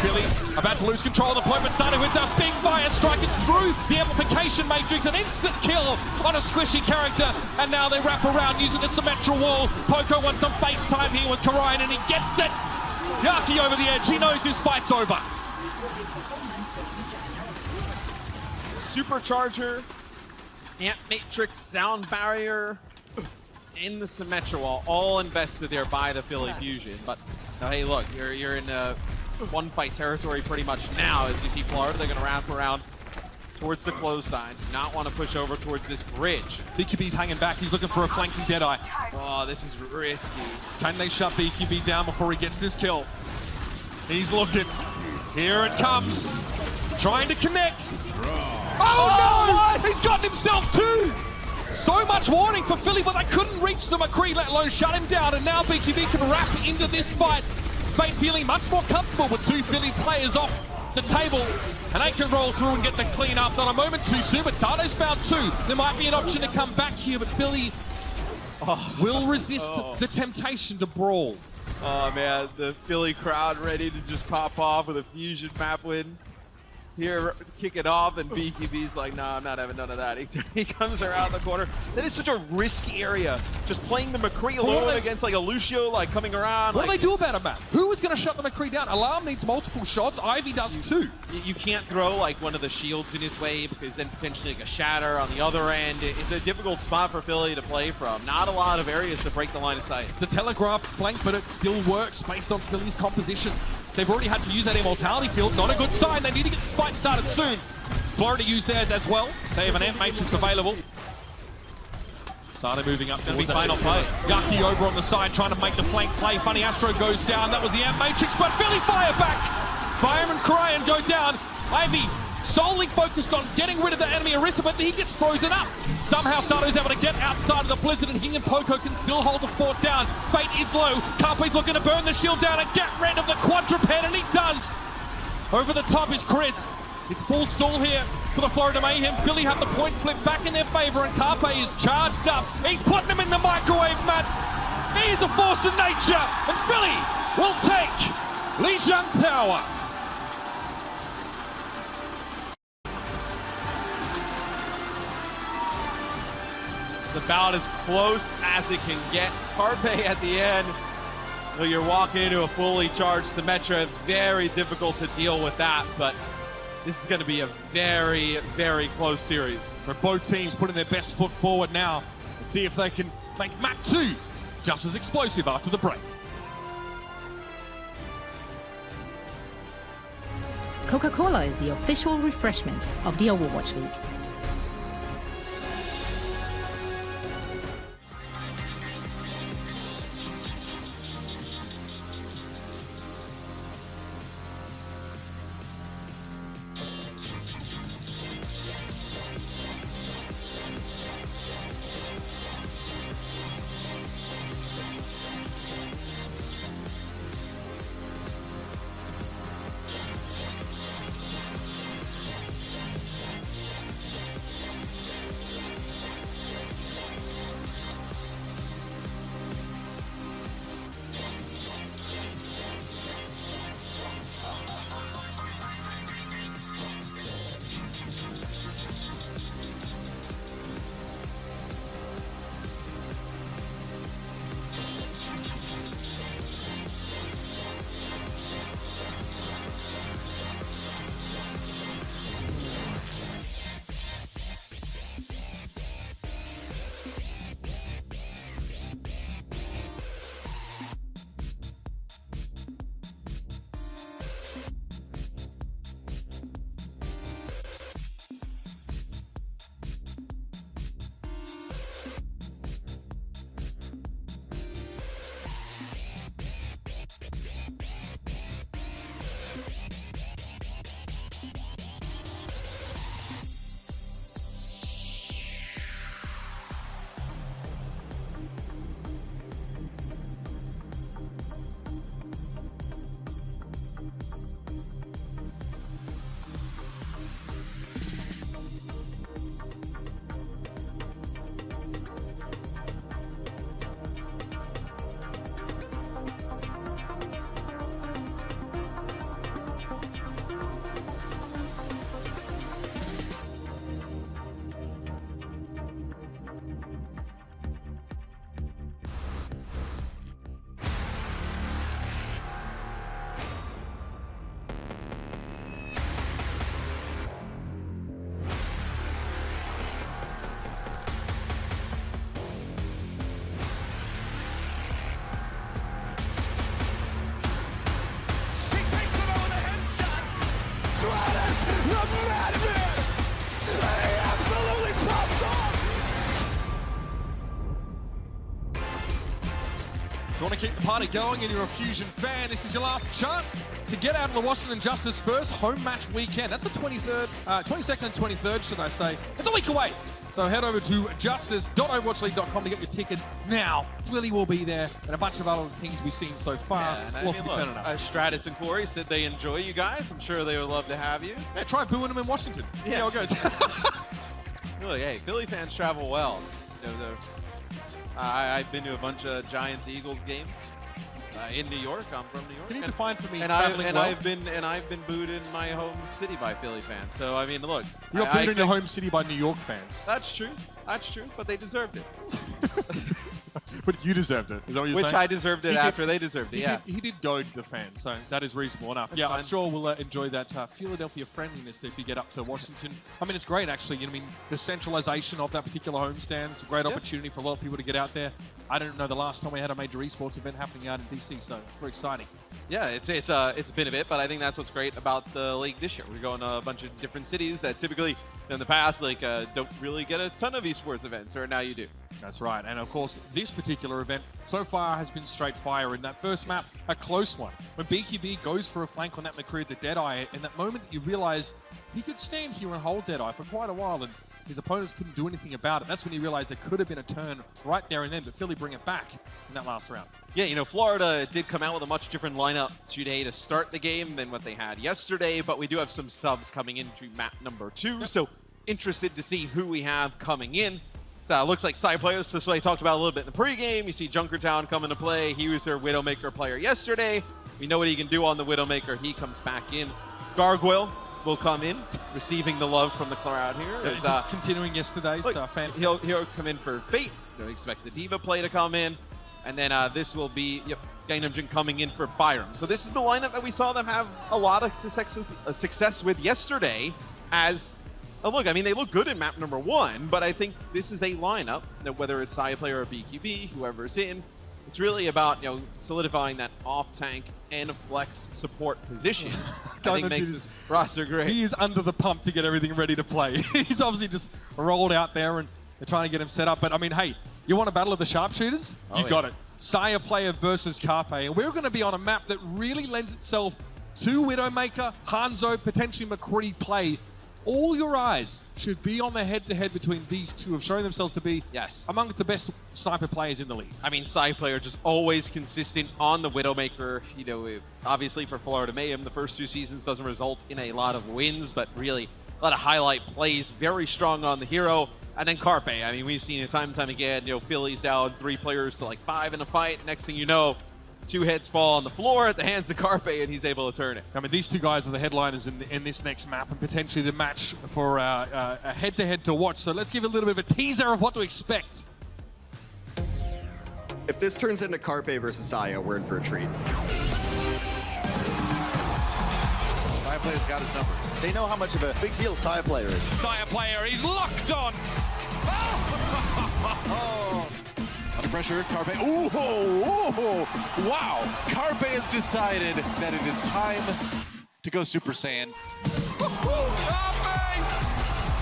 Philly about to lose control of the point, but Sato hits a big fire strike. It's through the amplification matrix. An instant kill on a squishy character, and now they wrap around using the Symmetra wall. Poco wants some FaceTime here with Karayan, and he gets it. Yaki over the edge. He knows his fight's over. Supercharger, Amp Matrix, Sound Barrier, in the Symmetra wall, all invested there by the Philly Fusion. But now, hey, look, you're in one fight territory pretty much now. As you see Florida, they're going to wrap around towards the close sign. Do not want to push over towards this bridge. BQB's hanging back. He's looking for a flanking Deadeye. Oh, this is risky. Can they shut BQB down before he gets this kill? He's looking. Here it comes. Trying to connect. Oh no! He's gotten himself two! So much warning for Philly, but they couldn't reach the McCree, let alone shut him down, and now BQB can wrap into this fight. Fate feeling much more comfortable with two Philly players off the table, and they can roll through and get the clean up. Not a moment too soon, but Sato's found two. There might be an option to come back here, but Philly will resist the temptation to brawl. Oh man, the Philly crowd ready to just pop off with a Fusion map win. Here, kick it off, and BQB's like, no, I'm not having none of that. He comes around the corner. That is such a risky area. Just playing the McCree alone against like a Lucio, like coming around. What do like, they do about it, Matt? Who is going to shut the McCree down? Alarm needs multiple shots. Ivy does too. You can't throw like one of the shields in his way because then potentially like a shatter on the other end. It's a difficult spot for Philly to play from. Not a lot of areas to break the line of sight. It's a telegraphed flank, but it still works based on Philly's composition. They've already had to use that immortality field. Not a good sign. They need to get this fight started soon. Florida used theirs as well. They have an amp matrix available. Sato moving up. Gonna be final fight. Yaki over on the side trying to make the flank play. Funny Astro goes down. That was the amp matrix, but Philly fire back. Byram and Karayan go down. Ivy solely focused on getting rid of the enemy Orisa, but he gets frozen up. Somehow Sato's able to get outside of the blizzard, and he and Poco can still hold the fort down. Fate is low. Carpe's looking to burn the shield down and get rid of the quadruped, and he does. Over the top is Chris. It's full stall here for the Florida Mayhem. Philly have the point flip back in their favor, and Carpe is charged up. He's putting him in the microwave, Matt. He is a force of nature, and Philly will take Lijiang Tower. About as close as it can get. Carpe at the end. Well, you're walking into a fully charged Symmetra. Very difficult to deal with that, but This is going to be a very, very close series. So both teams putting their best foot forward now to see if they can make map 2 just as explosive after the break. Coca-Cola is the official refreshment of the Overwatch League. If you want to keep the party going and you're a Fusion fan, this is your last chance to get out of the Washington Justice first home match weekend. That's the 22nd and 23rd, should I say. It's a week away. So head over to justice.overwatchleague.com to get your tickets now. Philly will be there, and a bunch of other teams we've seen so far. Yeah, and I mean, look, Stratus and Corey said they enjoy you guys. I'm sure they would love to have you. Yeah, try booing them in Washington. Yeah, see how it goes. Really, hey, Philly fans travel well. You know, I've been to a bunch of Giants-Eagles games in New York. I'm from New York. You need to find for me. I've been booed in my home city by Philly fans. So I mean, look, you got booed in your home city by New York fans. That's true. That's true. But they deserved it. But you deserved it. Is that what you're saying? Which I deserved it after they deserved it. Yeah. He did goad the fans, so that is reasonable enough. That's yeah, fine. I'm sure we'll enjoy that Philadelphia friendliness if you get up to Washington. I mean, it's great actually. You know, I mean, the centralization of that particular homestand is a great opportunity for a lot of people to get out there. I don't know the last time we had a major esports event happening out in DC, so it's very exciting. Yeah, it's been a bit, but I think that's what's great about the league this year. We're going to a bunch of different cities that typically in the past don't really get a ton of esports events, or now you do. That's right, and of course this particular event so far has been straight fire. In that first map, a close one. When BQB goes for a flank on that McCree, the Deadeye, in that moment that you realize he could stand here and hold Deadeye for quite a while, and his opponents couldn't do anything about it. That's when he realized there could have been a turn right there and then, but Philly bring it back in that last round. Yeah, you know, Florida did come out with a much different lineup today to start the game than what they had yesterday, but we do have some subs coming into map number 2, so interested to see who we have coming in. So it looks like side players, just like I talked about a little bit in the pregame. You see Junkertown come into play. He was their Widowmaker player yesterday. We know what he can do on the Widowmaker. He comes back in. Gargoyle will come in, receiving the love from the crowd here. Yeah, just continuing yesterday's fan. He'll come in for Fate. Don't expect the Diva play to come in. And then this will be Gangnam Jin coming in for Byram. So this is the lineup that we saw them have a lot of success with yesterday. As look, I mean, they look good in map number 1, but I think this is a lineup that whether it's Saya player or BQB, whoever's in, it's really about solidifying that off-tank and flex support position. I think makes this roster great. He is under the pump to get everything ready to play. He's obviously just rolled out there and they're trying to get him set up. But I mean, hey, you want a battle of the sharpshooters? You got it. Saya player versus Carpe. And we're going to be on a map that really lends itself to Widowmaker, Hanzo, potentially McCree play. All your eyes should be on the head-to-head between these two of showing themselves to be among the best sniper players in the league. I mean, Sai player just always consistent on the Widowmaker. Obviously for Florida Mayhem, the first 2 seasons doesn't result in a lot of wins, but really a lot of highlight plays. Very strong on the hero. And then Carpe. I mean, we've seen it time and time again. Philly's down 3 players to like 5 in a fight. Next thing you know, 2 heads fall on the floor at the hands of Carpe, and he's able to turn it. I mean, these 2 guys are the headliners in this next map, and potentially the match for a head-to-head to watch. So let's give a little bit of a teaser of what to expect. If this turns into Carpe versus Saya, we're in for a treat. Saya player's got his number. They know how much of a big deal Saya player is. Saya player, he's locked on. Under pressure, Carpe. Ooh, wow. Carpe has decided that it is time to go Super Saiyan.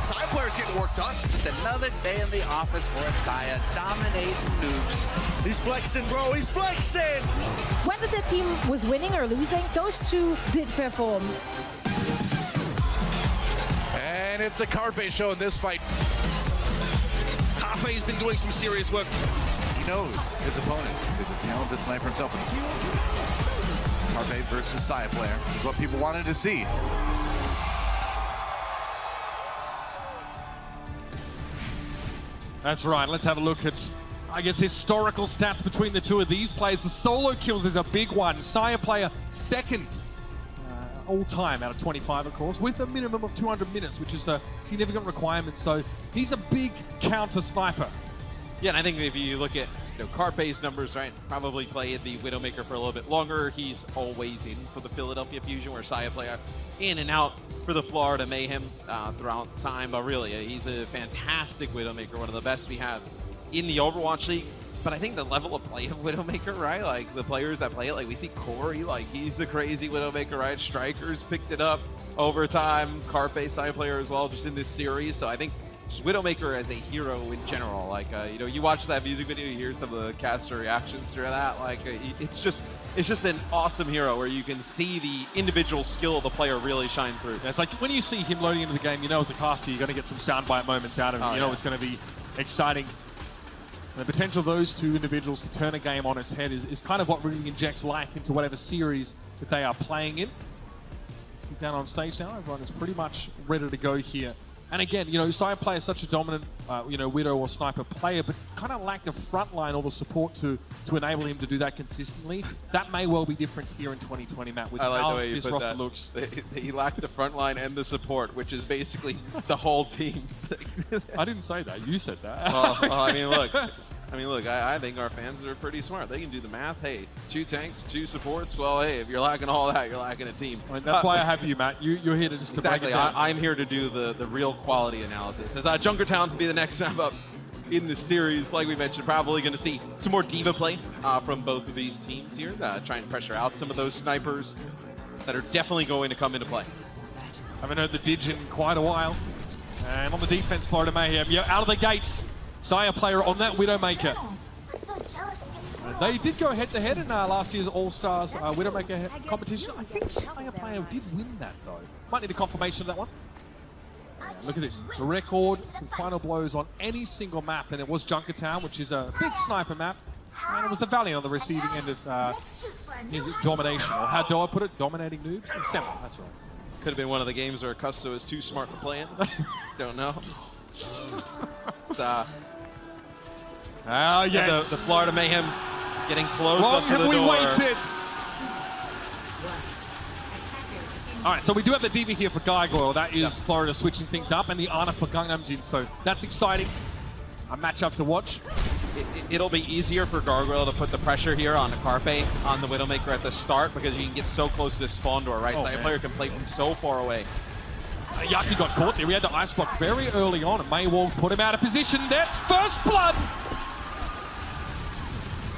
Saya player's getting work done. Just another day in the office for Saya, dominating noobs. He's flexing, bro. He's flexing. Whether the team was winning or losing, those 2 did perform. And it's a Carpe show in this fight. Carpe's been doing some serious work. He knows his opponent is a talented sniper himself. Carpe versus Saya player. This is what people wanted to see. That's right. Let's have a look at, I guess, historical stats between the 2 of these players. The solo kills is a big one. Saya player second all-time out of 25, of course, with a minimum of 200 minutes, which is a significant requirement. So he's a big counter sniper. Yeah, and I think if you look at Carpe's numbers, right, probably played the Widowmaker for a little bit longer. He's always in for the Philadelphia Fusion, where Saya player in and out for the Florida Mayhem throughout time. But really, he's a fantastic Widowmaker, one of the best we have in the Overwatch League. But I think the level of play of Widowmaker, right, like the players that play it, like we see Corey, like he's a crazy Widowmaker, right? Strikers picked it up over time. Carpe, Saya player as well, just in this series. So I think just Widowmaker as a hero in general, like you watch that music video, you hear some of the caster reactions to that, like it's just an awesome hero where you can see the individual skill of the player really shine through. It's like when you see him loading into the game, you know as a caster you're going to get some soundbite moments out of him. You know it's going to be exciting. And the potential of those 2 individuals to turn a game on its head is kind of what really injects life into whatever series that they are playing in. See down on stage now, everyone is pretty much ready to go here. And again, Saya player is such a dominant, Widow or sniper player, but kind of lacked the front line or the support to enable him to do that consistently. That may well be different here in 2020, Matt, with how his roster looks. He lacked the front line and the support, which is basically the whole team. I didn't say that. You said that. Well, I mean, look. I think our fans are pretty smart. They can do the math. Hey, 2 tanks, 2 supports. Well, hey, if you're lacking all that, you're lacking a team. I mean, that's why I have you, Matt. You're here to just exactly. To break it down. I'm here to do the real quality analysis. As Junkertown will be the next map up in the series, like we mentioned, probably going to see some more diva play from both of these teams here, try and pressure out some of those snipers that are definitely going to come into play. Haven't heard the Dig in quite a while. And on the defense, Florida Mayhem, out of the gates. Saya player on that Widowmaker. They did go head-to-head in last year's All-Stars Widowmaker competition. I think Saya player did win that, though. Might need a confirmation of that one. Look at this. The record for final blows on any single map, and it was Junkertown, which is a big sniper map. And it was the Valiant on the receiving end of his domination, or how do I put it? Dominating noobs? Seven, that's right. Could have been one of the games where Custo is too smart to play in. Don't know. It's, yes. The Florida Mayhem getting close Long up to the have we door. waited. All right, so we do have the DV here for Gargoyle. That is Florida switching things up, and the Ana for Gangnam Jin. So that's exciting. A matchup to watch. it'll be easier for Gargoyle to put the pressure here on Carpe, on the Widowmaker at the start, because you can get so close to the spawn door, right? So that player can play from so far away. Yaki got caught there. We had the ice block very early on, and Maywall put him out of position. That's first blood!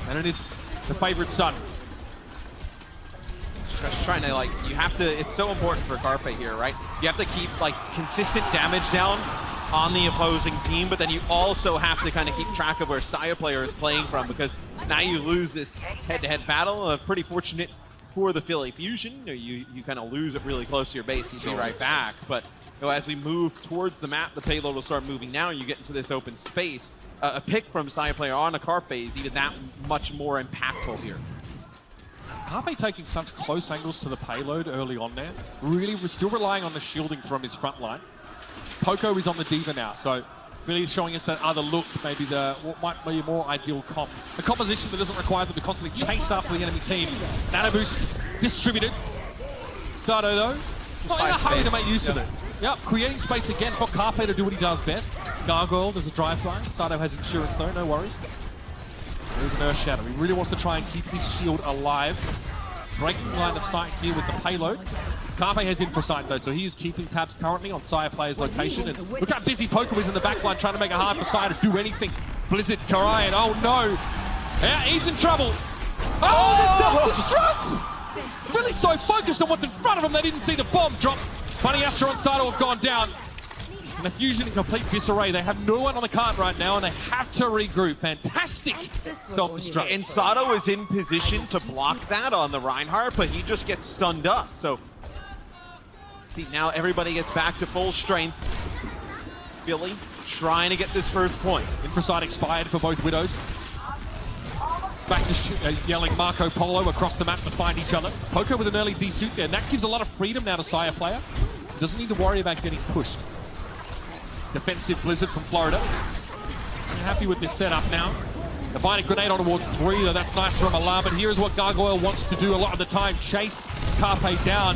And it is the favorite son. Just trying to, like, you have to, it's so important for Carpe here, right? You have to keep, like, consistent damage down on the opposing team, but then you also have to kind of keep track of where Saya player is playing from, because now you lose this head-to-head battle. Pretty fortunate for the Philly Fusion. You kind of lose it really close to your base, you be right back. But as we move towards the map, the payload will start moving now, and you get into this open space. A pick from Saya player on a Carpe is even that much more impactful here. Carpe taking such close angles to the payload early on there. Really, we're still relying on the shielding from his front line. Poco is on the Diva now, so really showing us that other look, maybe what might be a more ideal comp. A composition that doesn't require them to constantly chase after the enemy team. Nano boost distributed. Sato, though, not in a hurry to make use of it. Yep, creating space again for Carpe to do what he does best. Gargoyle, there's a drive-by. Sato has insurance, though, no worries. There's an Earth Shadow. He really wants to try and keep his shield alive. Breaking line of sight here with the payload. Carpe has infra-sight though, so he is keeping tabs currently on Saya player's location. And look how busy Poker is in the backline, trying to make it hard for Saya to do anything. Blizzard, Karayan, oh no. Yeah, he's in trouble. Oh, the self-destructs! Really so focused on what's in front of him, they didn't see the bomb drop. Bunny Astro and Sato have gone down. And the Fusion in complete disarray. They have no one on the cart right now, and they have to regroup. Fantastic self-destruct. And Sato is in position to block that on the Reinhardt, but he just gets stunned up. So, see, now everybody gets back to full strength. Philly trying to get this first point. Infrasight expired for both Widows. Back to yelling Marco Polo across the map to find each other. Poco with an early D-suit there, and that gives a lot of freedom now to Saya player. Doesn't need to worry about getting pushed. Defensive Blizzard from Florida. I'm happy with this setup now. Divided grenade on towards 3, though that's nice from Alarm, but here is what Gargoyle wants to do a lot of the time. Chase Carpe down.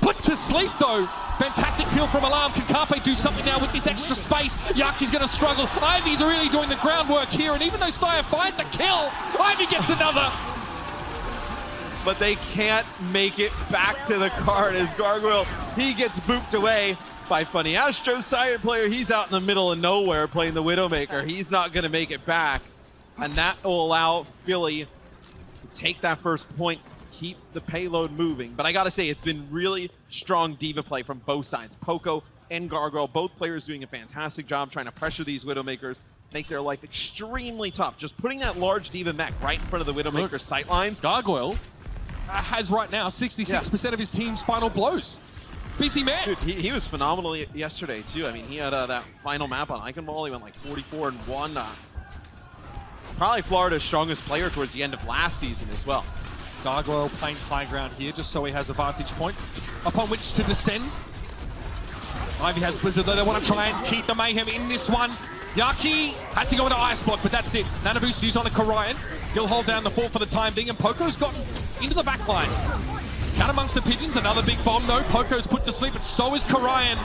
Put to sleep though. Fantastic peel from Alarm. Can Carpe do something now with this extra space? Yaki's going to struggle. Ivy's really doing the groundwork here, and even though Saya finds a kill, Ivy gets another. But they can't make it back to the card as Gargoyle, he gets booped away by Funny Astro. Saya player, he's out in the middle of nowhere playing the Widowmaker. He's not going to make it back. And that will allow Philly to take that first point, keep the payload moving. But I got to say, it's been really strong Diva play from both sides. Poco and Gargoyle, both players doing a fantastic job trying to pressure these Widowmakers, make their life extremely tough. Just putting that large Diva mech right in front of the Widowmaker sightlines. Gargoyle has right now 66% of his team's final blows. Busy man. Dude, he was phenomenal yesterday too. I mean, he had that final map on Icon Ball. He went like 44-1. Probably Florida's strongest player towards the end of last season as well. Gargoyle playing high ground here just so he has a vantage point upon which to descend. Ivy has Blizzard though. They want to try and keep the Mayhem in this one. Yaki had to go into Ice Block, but that's it. Nano boost used on a Karayan. He'll hold down the fort for the time being, and Poco's gotten into the back line. Out amongst the Pigeons, another big bomb though. Poco's put to sleep, but so is Karayan.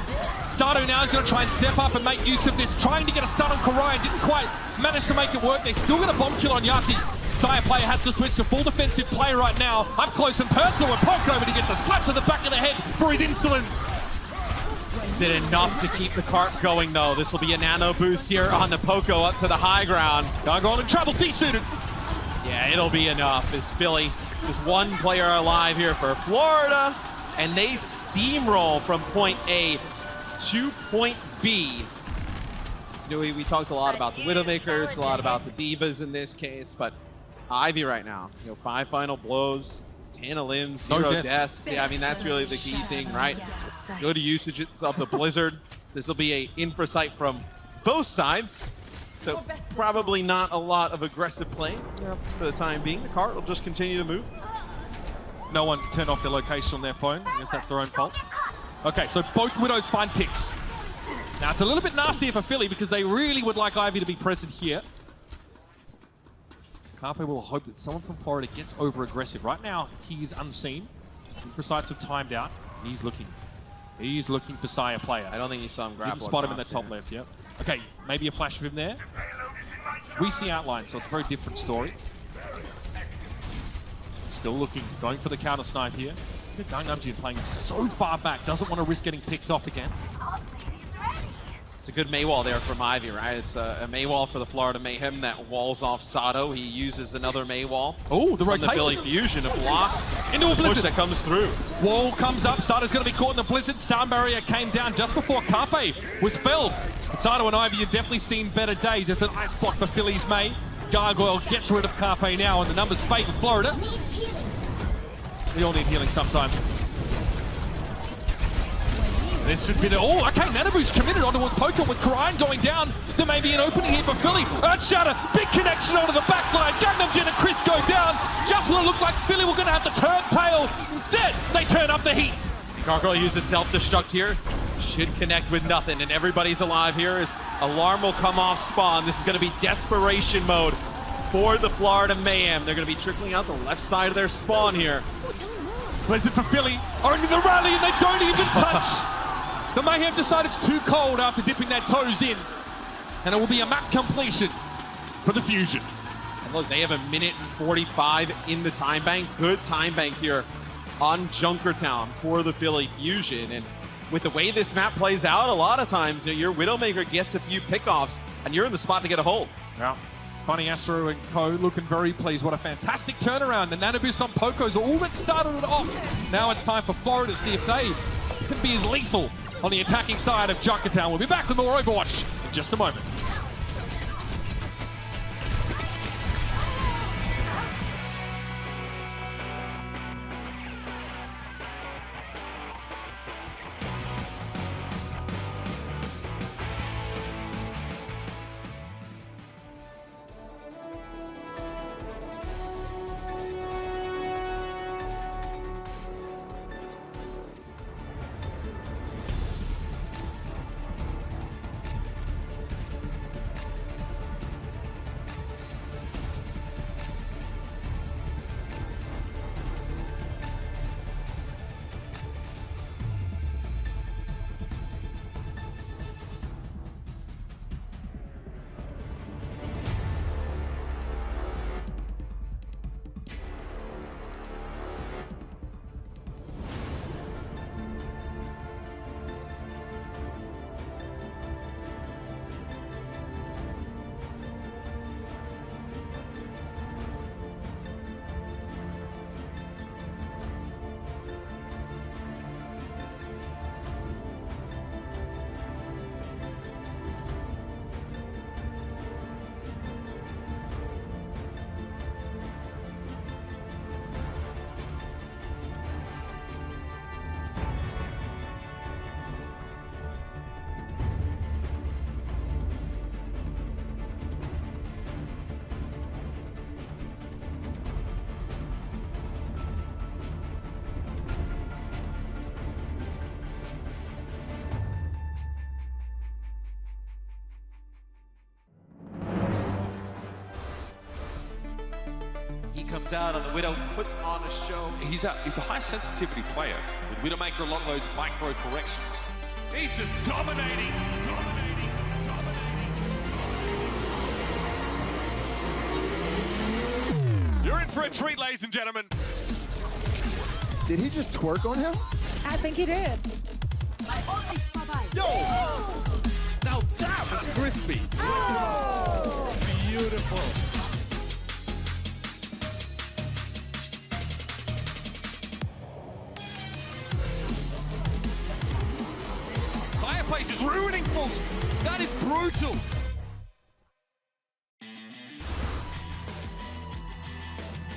Sato now is going to try and step up and make use of this, trying to get a stun on Karayan. Didn't quite manage to make it work. They still got a bomb kill on Yaki. Saya player has to switch to full defensive play right now. Up close and personal with Poco, but he gets a slap to the back of the head for his insolence. Did enough to keep the cart going though. This will be a nano boost here on the Poco up to the high ground. Gargoyle in trouble, desuited. Yeah, it'll be enough as Philly, just one player alive here for Florida, and they steamroll from point A to point B. So we talked a lot about the Widowmakers, a lot about the Divas in this case, but Ivy right now, 5 final blows, 10 limbs, 0 deaths. Yeah, I mean, that's really the key thing, right? Good usage of the Blizzard. This will be a infra-sight from both sides. So probably not a lot of aggressive play for the time being. The cart will just continue to move. No one turned off their location on their phone. I guess that's their own fault. Okay, so both Widows find picks. Now, it's a little bit nastier for Philly because they really would like Ivy to be present here. Carpe will hope that someone from Florida gets over-aggressive. Right now, he's unseen. Infrasights have timed out. He's looking. He's looking for Saya player. I don't think you saw him grab. Didn't spot him in the top left, yep. Okay, maybe a flash of him there. We see Outline, so it's a very different story. Still looking, going for the counter snipe here. Young Namjoon playing so far back, doesn't want to risk getting picked off again. It's a good Maywall there from Ivy, right? It's a Maywall for the Florida Mayhem that walls off Sato. He uses another Maywall. Oh, the rotation. The Philly Fusion to block into a blizzard that comes through. Wall comes up. Sato's going to be caught in the blizzard. Sound barrier came down just before Carpe was felled. Sato and Ivy have definitely seen better days. It's an ice block for Philly's May. Gargoyle gets rid of Carpe now, and the numbers favor Florida. We all need healing sometimes. This should be the... Oh, okay, Nanabu's committed onto his poker with Karine going down. There may be an opening here for Philly. Earthshatter, big connection onto the back line. Gangnam Jin and Chris go down. Just when it looked like Philly were going to have to turn tail. Instead, they turn up the heat. Gargoyle uses self-destruct here. Should connect with nothing, and everybody's alive here as Alarm will come off spawn. This is going to be desperation mode for the Florida Mayhem. They're going to be trickling out the left side of their spawn here. Blizzard for Philly, only the rally, and they don't even touch. The Mayhem decide it's too cold after dipping their toes in, and it will be a map completion for the Fusion. And look, they have a minute and 45 in the time bank. Good time bank here on Junkertown for the Philly Fusion. And with the way this map plays out, a lot of times your Widowmaker gets a few pickoffs, and you're in the spot to get a hold. Yeah. Funny Astro and co looking very pleased. What a fantastic turnaround. The Nano Boost on Poco's all that started it off. Now it's time for Florida to see if they can be as lethal on the attacking side of Junkertown. We'll be back with more Overwatch in just a moment. Comes out on the Widow, puts on a show. He's a high sensitivity player. With Widowmaker, a lot of those micro corrections. He's just dominating. You're in for a treat, ladies and gentlemen. Did he just twerk on him? I think he did. Yo! Now that was crispy. Oh! Beautiful. Fireplace is ruining Fulton. That is brutal.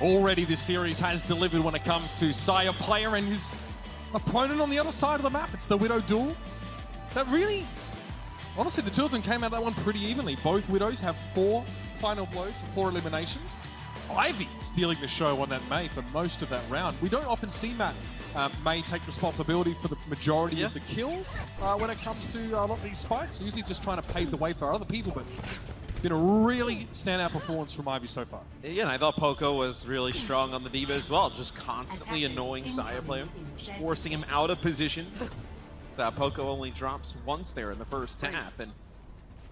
Already this series has delivered when it comes to Saya player and his opponent on the other side of the map. It's the Widow duel. That really, honestly, the two of them came out that one pretty evenly. Both Widows have 4 final blows, 4 eliminations. Ivy stealing the show on that May for most of that round. We don't often see May take responsibility for the majority of the kills when it comes to a lot of these fights. Usually just trying to pave the way for other people, but been a really standout performance from Ivy so far. Yeah, and I thought Poco was really strong on the Diva as well, just constantly annoying Saya player, just forcing him out of positions. So Poco only drops once there in the first half, and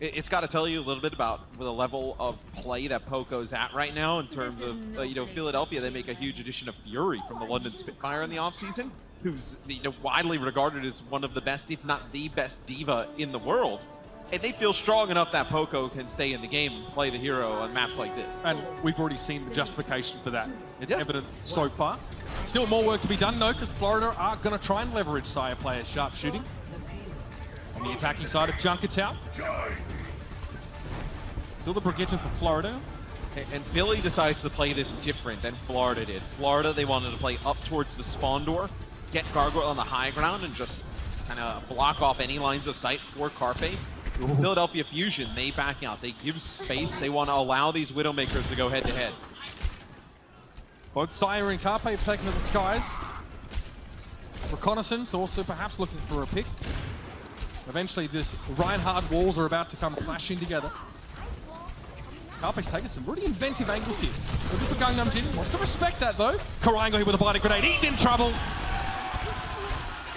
It's got to tell you a little bit about the level of play that Poco's at right now in terms of, Philadelphia. They make a huge addition of Fury from the London Spitfire in the offseason, who's widely regarded as one of the best, if not the best diva in the world. And they feel strong enough that Poco can stay in the game and play the hero on maps like this. And we've already seen the justification for that. It's evident so far. Still more work to be done, though, because Florida are going to try and leverage Sire players' sharpshooting. On the attacking side of Junkertown. Still the Brigitte for Florida. And Philly decides to play this different than Florida did. Florida, they wanted to play up towards the spawn door, get Gargoyle on the high ground, and just kind of block off any lines of sight for Carpe. Philadelphia Fusion, they back out. They give space. They want to allow these Widowmakers to go head-to-head. Both Sire and Carpe have taken to the skies. Reconnaissance also perhaps looking for a pick. Eventually, this Reinhardt walls are about to come clashing together. Carpe's taken some really inventive angles here. Looking for Gangnam Jin. Wants to respect that, though. Karayan got hit with a biting grenade. He's in trouble.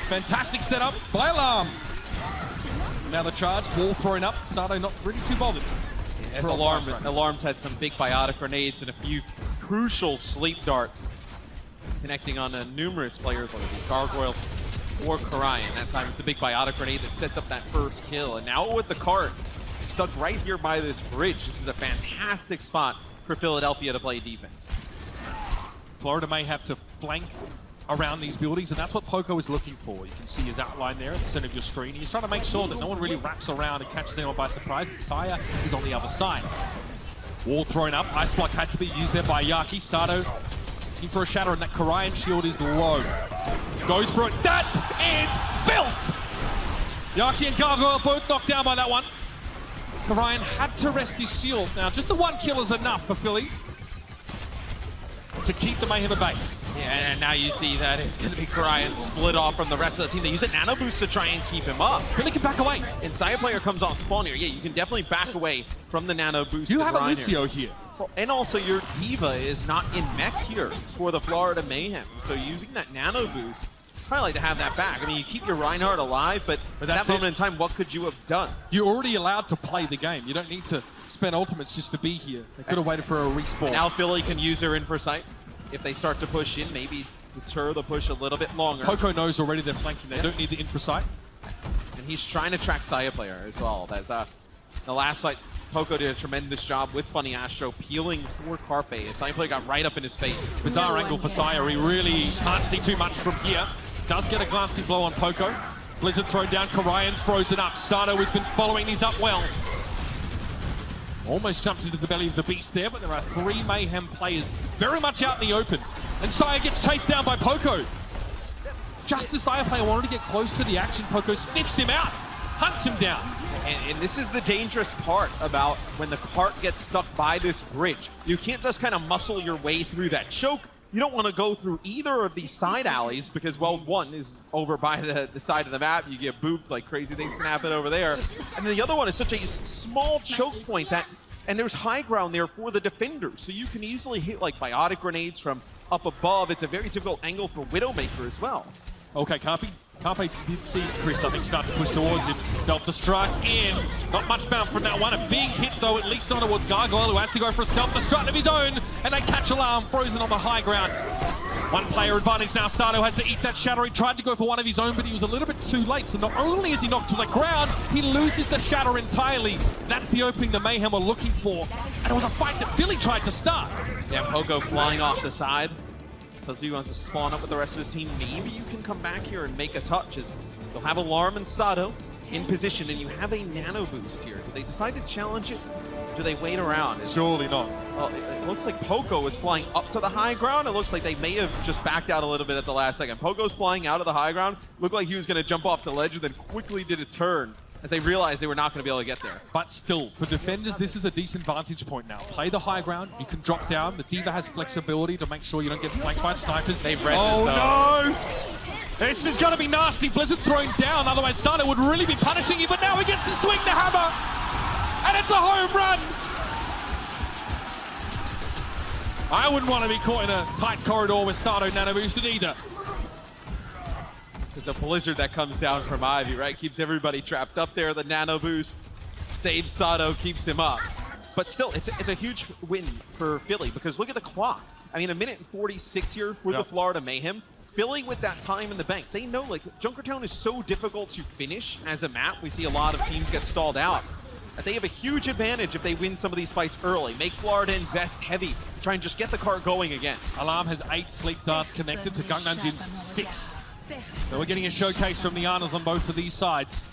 Fantastic setup by Alarm. Now the charge, wall thrown up. Sato not really too bothered. As Alarm's had some big biotic grenades and a few crucial sleep darts connecting on numerous players, whether it be Gargoyle or Karayan. That time it's a big biotic grenade that sets up that first kill. And now with the cart stuck right here by this bridge, this is a fantastic spot for Philadelphia to play defense. Florida may have to flank around these buildings, and that's what Poco is looking for. You can see his outline there at the center of your screen. He's trying to make sure that no one really wraps around and catches anyone by surprise, but Sire is on the other side. Wall thrown up. Ice block had to be used there by Yaki. Sato looking for a shatter, and that Karayan shield is low. Goes for it. That is filth! Yaki and Gargoyle both knocked down by that one. Karayan had to rest his shield. Now, just the one kill is enough for Philly to keep the Mayhem at bay. Yeah, and now you see that it's going to be Karayan split off from the rest of the team. They use a nano boost to try and keep him up. Philly can back away. And Sire player comes off spawn here. Yeah, you can definitely back away from the nano boost. You have Alicio here. Well, and also your diva is not in mech here for the Florida Mayhem. So using that nano boost, probably like to have that back. I mean, you keep your Reinhardt alive, but at that moment in time, what could you have done? You're already allowed to play the game. You don't need to spend ultimates just to be here. They could have waited for a respawn. And now Philly can use their info sight. If they start to push in, maybe deter the push a little bit longer. Poco knows already they're flanking. They don't need the infra sight. And he's trying to track Sire player as well. That's the last fight, Poco did a tremendous job with Funny Astro peeling for Carpe. Sire player got right up in his face. Bizarre angle for Sire. He really can't see too much from here. Does get a glancing blow on Poco. Blizzard thrown down. Karayan throws it up. Sato has been following these up well. Almost jumped into the belly of the beast there, but there are 3 Mayhem players very much out in the open. And Sire gets chased down by Poco. Just as Sire player wanted to get close to the action, Poco sniffs him out, hunts him down. And this is the dangerous part about when the cart gets stuck by this bridge. You can't just kind of muscle your way through that choke. You don't want to go through either of these side alleys because, well, one is over by the side of the map. You get booped, like crazy things can happen over there. And then the other one is such a small choke point that, and there's high ground there for the defenders. So you can easily hit like biotic grenades from up above. It's a very difficult angle for Widowmaker as well. Okay, Carpe did see Chris, I think, start to push towards him. Self-destruct in. Not much bound from that one. A big hit, though, at least on towards Gargoyle, who has to go for a self-destruct of his own. And they catch Alarm, frozen on the high ground. One player advantage now. Sato has to eat that shatter. He tried to go for one of his own, but he was a little bit too late. So not only is he knocked to the ground, he loses the shatter entirely. That's the opening the Mayhem were looking for. And it was a fight that Philly tried to start. Yeah, Poco flying off the side. Tells you he wants to spawn up with the rest of his team. Maybe you can come back here and make a touch. As you'll have Alarm and Sato in position, and you have a nano boost here. Do they decide to challenge it? Do they wait around? Surely not. Well, it looks like Poco is flying up to the high ground. It looks like they may have just backed out a little bit at the last second. Poco's flying out of the high ground. Looked like he was going to jump off the ledge and then quickly did a turn as they realized they were not going to be able to get there. But still, for defenders, this is a decent vantage point now. Play the high ground. You can drop down. The Diva has flexibility to make sure you don't get flanked by snipers. They've read this, though. No! This is going to be nasty. Blizzard thrown down. Otherwise, Sato would really be punishing him. But now he gets to swing the hammer. And it's a home run. I wouldn't want to be caught in a tight corridor with Sato nano boosted either. It's a blizzard that comes down from Ivy, right? Keeps everybody trapped up there. The nano boost. save Sato, keeps him up. But still, it's a huge win for Philly because look at the clock. I mean, 1:46 here for the Florida Mayhem. Philly with that time in the bank. They know, like, Junkertown is so difficult to finish as a map. We see a lot of teams get stalled out. That they have a huge advantage if they win some of these fights early. Make Florida invest heavy. Try and just get the cart going again. Alarm has 8 Sleep Dart connected to Gangnam Jin's 6. So we're getting a showcase from the Arnas on both of these sides.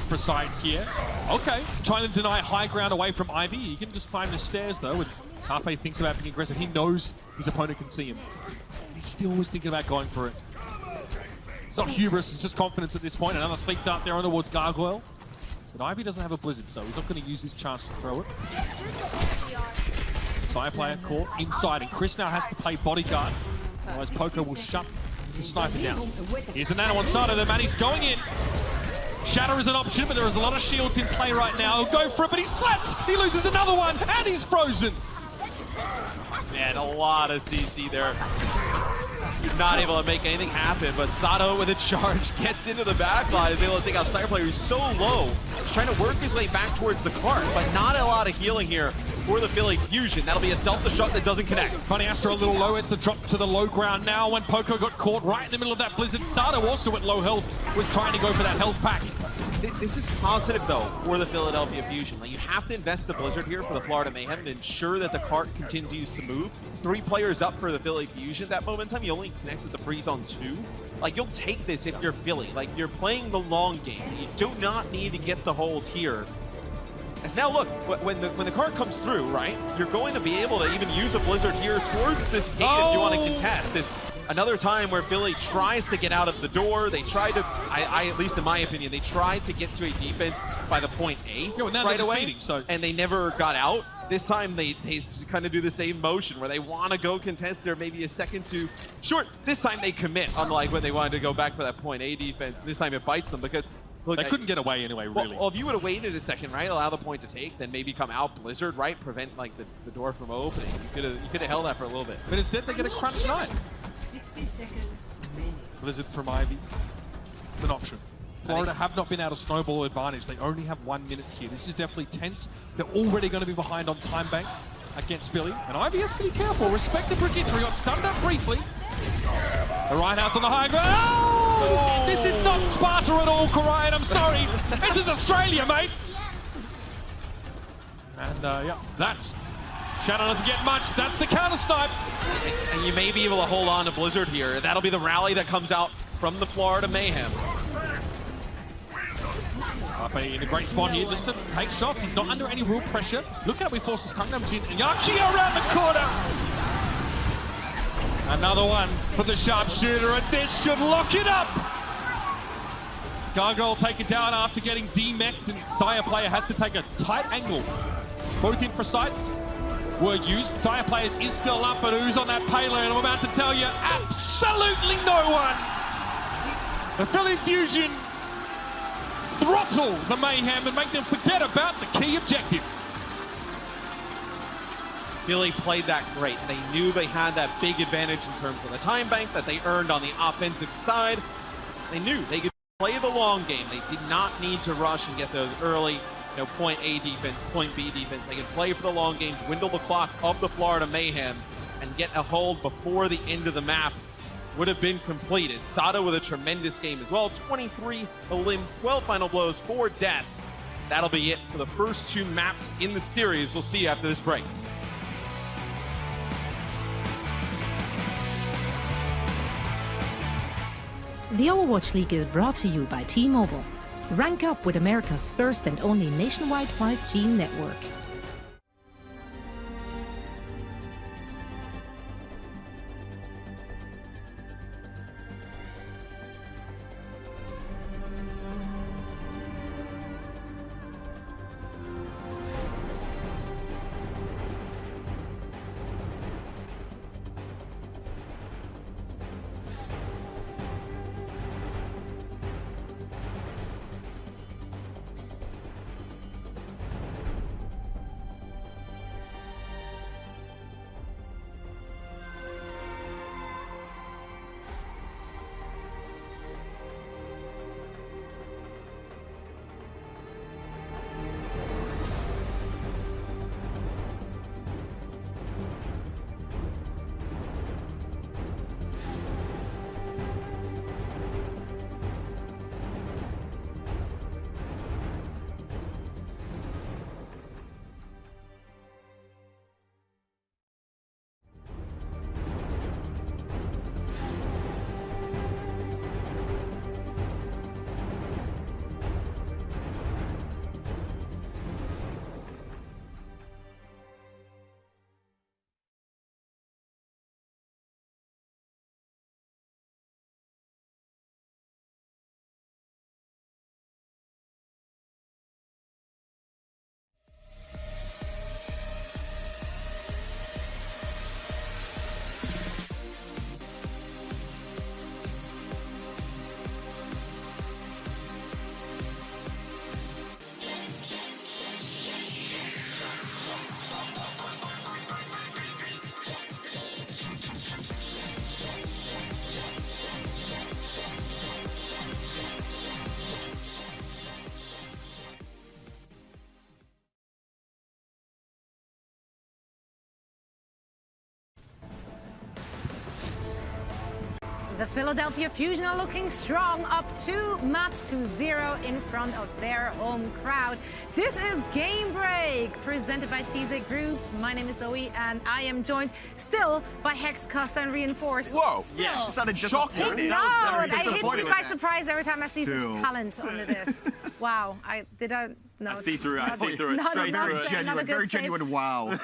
Precise here. Okay, trying to deny high ground away from Ivy. He can just climb the stairs though, and Carpe thinks about being aggressive. He knows his opponent can see him. He still was thinking about going for it. It's not hubris, it's just confidence at this point. Another Sleep Dart there on towards Gargoyle. But Ivy doesn't have a Blizzard, so he's not going to use this chance to throw it. Side player caught inside, and Chris now has to play bodyguard. Otherwise, Poco will shut the sniper down. Here's the nano on Sato, the man, he's going in. Shatter is an option, but there is a lot of shields in play right now. He'll go for it, but he slaps! He loses another one, and he's frozen! Man, a lot of CC there. Not able to make anything happen, but Sato with a charge gets into the backline, is able to take out Sire Player who's so low. He's trying to work his way back towards the cart, but not a lot of healing here for the Philly Fusion. That'll be a self-destruct that doesn't connect. Funny Astro a little low. It's the drop to the low ground now when Poco got caught right in the middle of that Blizzard. Sato also at low health was trying to go for that health pack. This is positive though for the Philadelphia Fusion. Like, you have to invest the Blizzard here for the Florida Mayhem to ensure that the cart continues to move. 3 players up for the Philly Fusion. At that moment in time, you only connected the freeze on 2. Like, you'll take this if you're Philly. Like, you're playing the long game. You do not need to get the hold here. As now look, when the card comes through, right, you're going to be able to even use a Blizzard here towards this gate if you want to contest. There's another time where Philly tries to get out of the door. They try to, at least in my opinion, they tried to get to a defense by the point A right away, and they never got out. This time they kind of do the same motion where they want to go contest there, maybe a second too short. This time they commit, unlike when they wanted to go back for that point A defense. This time it bites them because look, they couldn't get away anyway, really. Well, if you would have waited a second, right, allow the point to take, then maybe come out Blizzard, right, prevent like the door from opening. You could have held that for a little bit. But instead they get a crunch 9. 60 seconds remaining. Blizzard from Ivy. It's an option. Florida have not been able to snowball advantage. They only have 1 minute here. This is definitely tense. They're already going to be behind on time bank against Philly. And Ivy has to be careful. Respect the Brigitte. He got stunned up briefly. The right out's on the high ground. Oh! This is not Sparta at all, Korian. I'm sorry. This is Australia, mate. And yeah, that Shadow doesn't get much. That's the counter snipe. And you may be able to hold on to Blizzard here. That'll be the rally that comes out from the Florida Mayhem. In a great spot here just to take shots. He's not under any real pressure. Look how he forces Gangnam Jin and Yachi around the corner. Another one for the sharpshooter, and this should lock it up. Gargoyle take it down after getting demeched, and Sire Player has to take a tight angle. Both imprecise were used. Sire Players is still up, but who's on that payload? I'm about to tell you, absolutely no one. The Philly Fusion throttle the Mayhem and make them forget about the key objective. Philly played that great. They knew they had that big advantage in terms of the time bank that they earned on the offensive side. They knew they could play the long game. They did not need to rush and get those early, point A defense, point B defense. They could play for the long game, dwindle the clock of the Florida Mayhem, and get a hold before the end of the map would have been completed. Sato with a tremendous game as well. 23 limbs, 12 final blows, 4 deaths. That'll be it for the first 2 maps in the series. We'll see you after this break. The Overwatch League is brought to you by T-Mobile. Rank up with America's first and only nationwide 5G network. The Philadelphia Fusion are looking strong, up 2 maps to 0 in front of their home crowd. This is Game Break, presented by TZ Groups. My name is Zoe, and I am joined still by Hex, Custer, and Reinforce. Whoa! Yes. Shocking. No, it hits me by surprise every time I see such talent on the disc. Wow, I see through it. I see through it. Straight through it. Very genuine. Wow.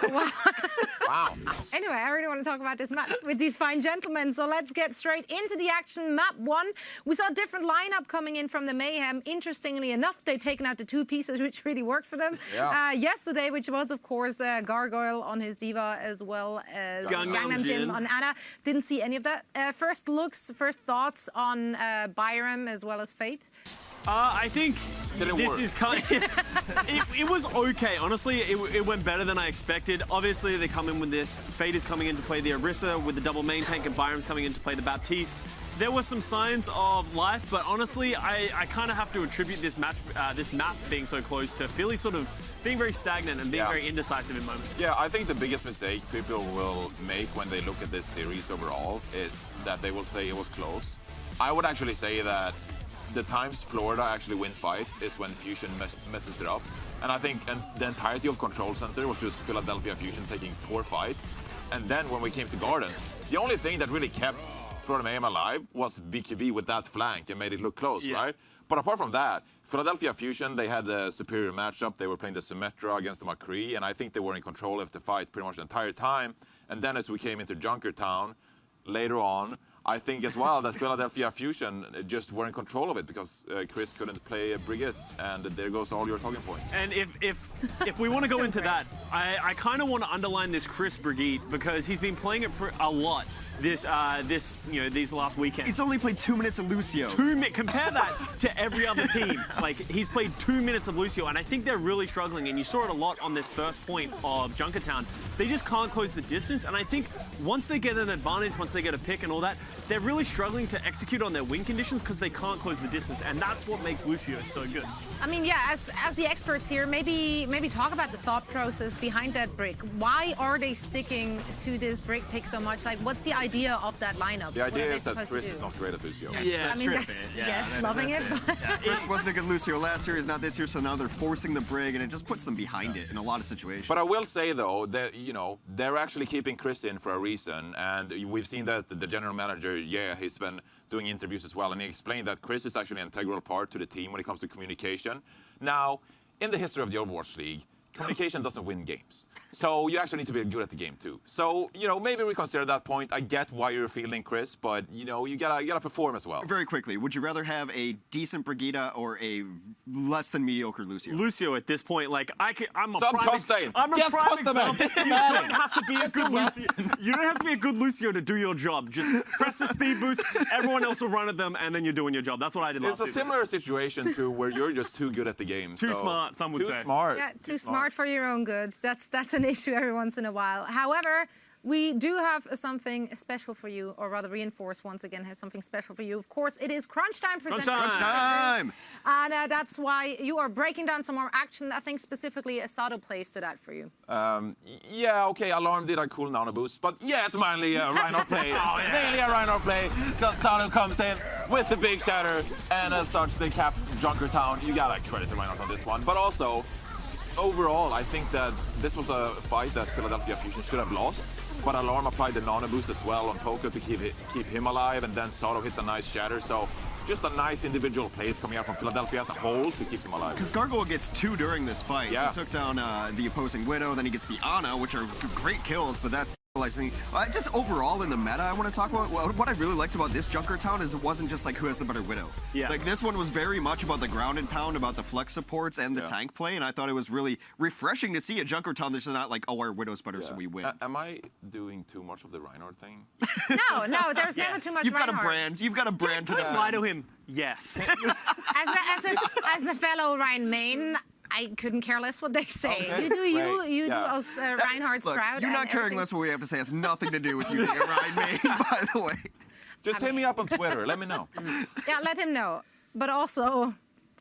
Wow. Anyway, I really want to talk about this match with these fine gentlemen. So let's get straight into the action. Map 1. We saw a different lineup coming in from the Mayhem. Interestingly enough, they've taken out the 2 pieces, which really worked for them yesterday, which was, of course, Gargoyle on his Diva as well as Gangnam Jim on Ana. Didn't see any of that. First looks, first thoughts on Byram as well as Fate. I think this is kind of, it was okay. Honestly, it went better than I expected. Obviously, they come in with this. Fate is coming in to play the Orisa with the double main tank, and Byram's coming in to play the Baptiste. There were some signs of life, but honestly, I kind of have to attribute this map being so close to Philly sort of being very stagnant and being very indecisive in moments. Yeah, I think the biggest mistake people will make when they look at this series overall is that they will say it was close. I would actually say that the times Florida actually win fights is when Fusion messes it up. And I think the entirety of Control Center was just Philadelphia Fusion taking poor fights. And then when we came to Garden, the only thing that really kept Florida Mayhem alive was BQB with that flank and made it look close, right? But apart from that, Philadelphia Fusion, they had a superior matchup. They were playing the Symmetra against the McCree, and I think they were in control of the fight pretty much the entire time. And then as we came into Junkertown later on, I think as well that Philadelphia Fusion just were in control of it because Chris couldn't play a Brigitte, and there goes all your talking points. And if we want to go into that, I kind of want to underline this Chris Brigitte because he's been playing it a lot these last weekends. He's only played 2 minutes of Lucio. Compare that to every other team. Like, he's played 2 minutes of Lucio, and I think they're really struggling, and you saw it a lot on this first point of Junkertown. They just can't close the distance, and I think once they get an advantage, once they get a pick and all that, they're really struggling to execute on their win conditions because they can't close the distance, and that's what makes Lucio so good. I mean, yeah, as the experts here, maybe talk about the thought process behind that brick. Why are they sticking to this brick pick so much? Like, what's the idea of that lineup? The idea is that Chris is not great at Lucio. Yeah, I mean, loving it. Chris wasn't a good Lucio last year, he's not this year, so now they're forcing the Brig, and it just puts them behind it in a lot of situations. But I will say, though, that, they're actually keeping Chris in for a reason, and we've seen that the general manager, he's been doing interviews as well, and he explained that Chris is actually an integral part to the team when it comes to communication. Now, in the history of the Overwatch League, communication doesn't win games. So you actually need to be good at the game too. So, maybe reconsider that point. I get why you're feeling Chris, but, you gotta perform as well. Very quickly, would you rather have a decent Brigitte or a less than mediocre Lucio? Lucio at this point, like, I'm a Stop prime example. You don't have to be a good Lucio. You don't have to be a good Lucio to do your job. Just press the speed boost, everyone else will run at them, and then you're doing your job. That's what I did last season. It's a similar situation to where you're just too good at the game. Too smart, some would say. Too smart. Yeah, too smart for your own good. That's an issue every once in a while. However, we do have something special for you, or rather Reinforce once again has something special for you. Of course, it is Crunch Time presented. Crunch Time! And that's why you are breaking down some more action. I think specifically Asado plays to that for you. Yeah, okay, Alarm did a cool nano boost, but yeah, it's mainly a Reinhardt play. Mainly a Reinhardt play, because Asado comes in with the big shatter, and as such, they cap Junkertown. You gotta credit the Reinhardt on this one, but also, overall, I think that this was a fight that Philadelphia Fusion should have lost, but Alarm applied the nano boost as well on Poco to keep him alive, and then Sato hits a nice shatter, so just a nice individual plays coming out from Philadelphia as a whole to keep him alive. Because Gargoyle gets 2 during this fight. Yeah. He took down the opposing Widow, then he gets the Ana, which are great kills, but that's just overall in the meta I want to talk about. What I really liked about this Junkertown is it wasn't just like who has the better Widow. Yeah. Like this one was very much about the ground and pound, about the flex supports and the tank play, and I thought it was really refreshing to see a Junkertown that's not like, oh, our Widow's better, so we win. Am I doing too much of the Reinhardt thing? No, there's never too much You've got Reinhardt. a brand. You've got a brand to Don't lie to him. Yes. As a fellow Rhein main, I couldn't care less what they say. Okay. You do us Reinhardt's proud. You're not caring less what we have to say. It has nothing to do with you being a Rhein main, by the way. Just hit me up on Twitter. Let me know. Yeah, let him know. But also,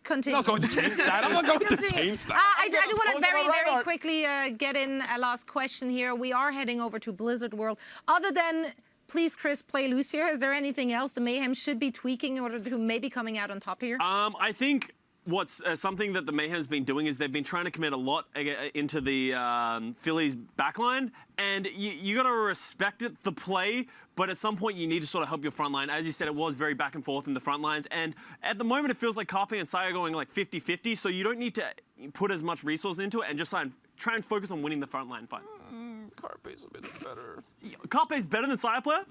continue. I'm not going to change that. I'm not going to change that. I do want to very quickly get in a last question here. We are heading over to Blizzard World. Other than please, Chris, play loose here? Is there anything else the Mayhem should be tweaking in order to maybe coming out on top here? I think what's something that the Mayhem's been doing is they've been trying to commit a lot into the Phillies backline, and you got to respect it, the play, but at some point you need to sort of help your front line. As you said, it was very back and forth in the front lines, and at the moment it feels like Carpe and Saya are going like 50-50, so you don't need to put as much resource into it and just try and focus on winning the front line fight. Carpe's a bit better. Carpe's better than Saya player?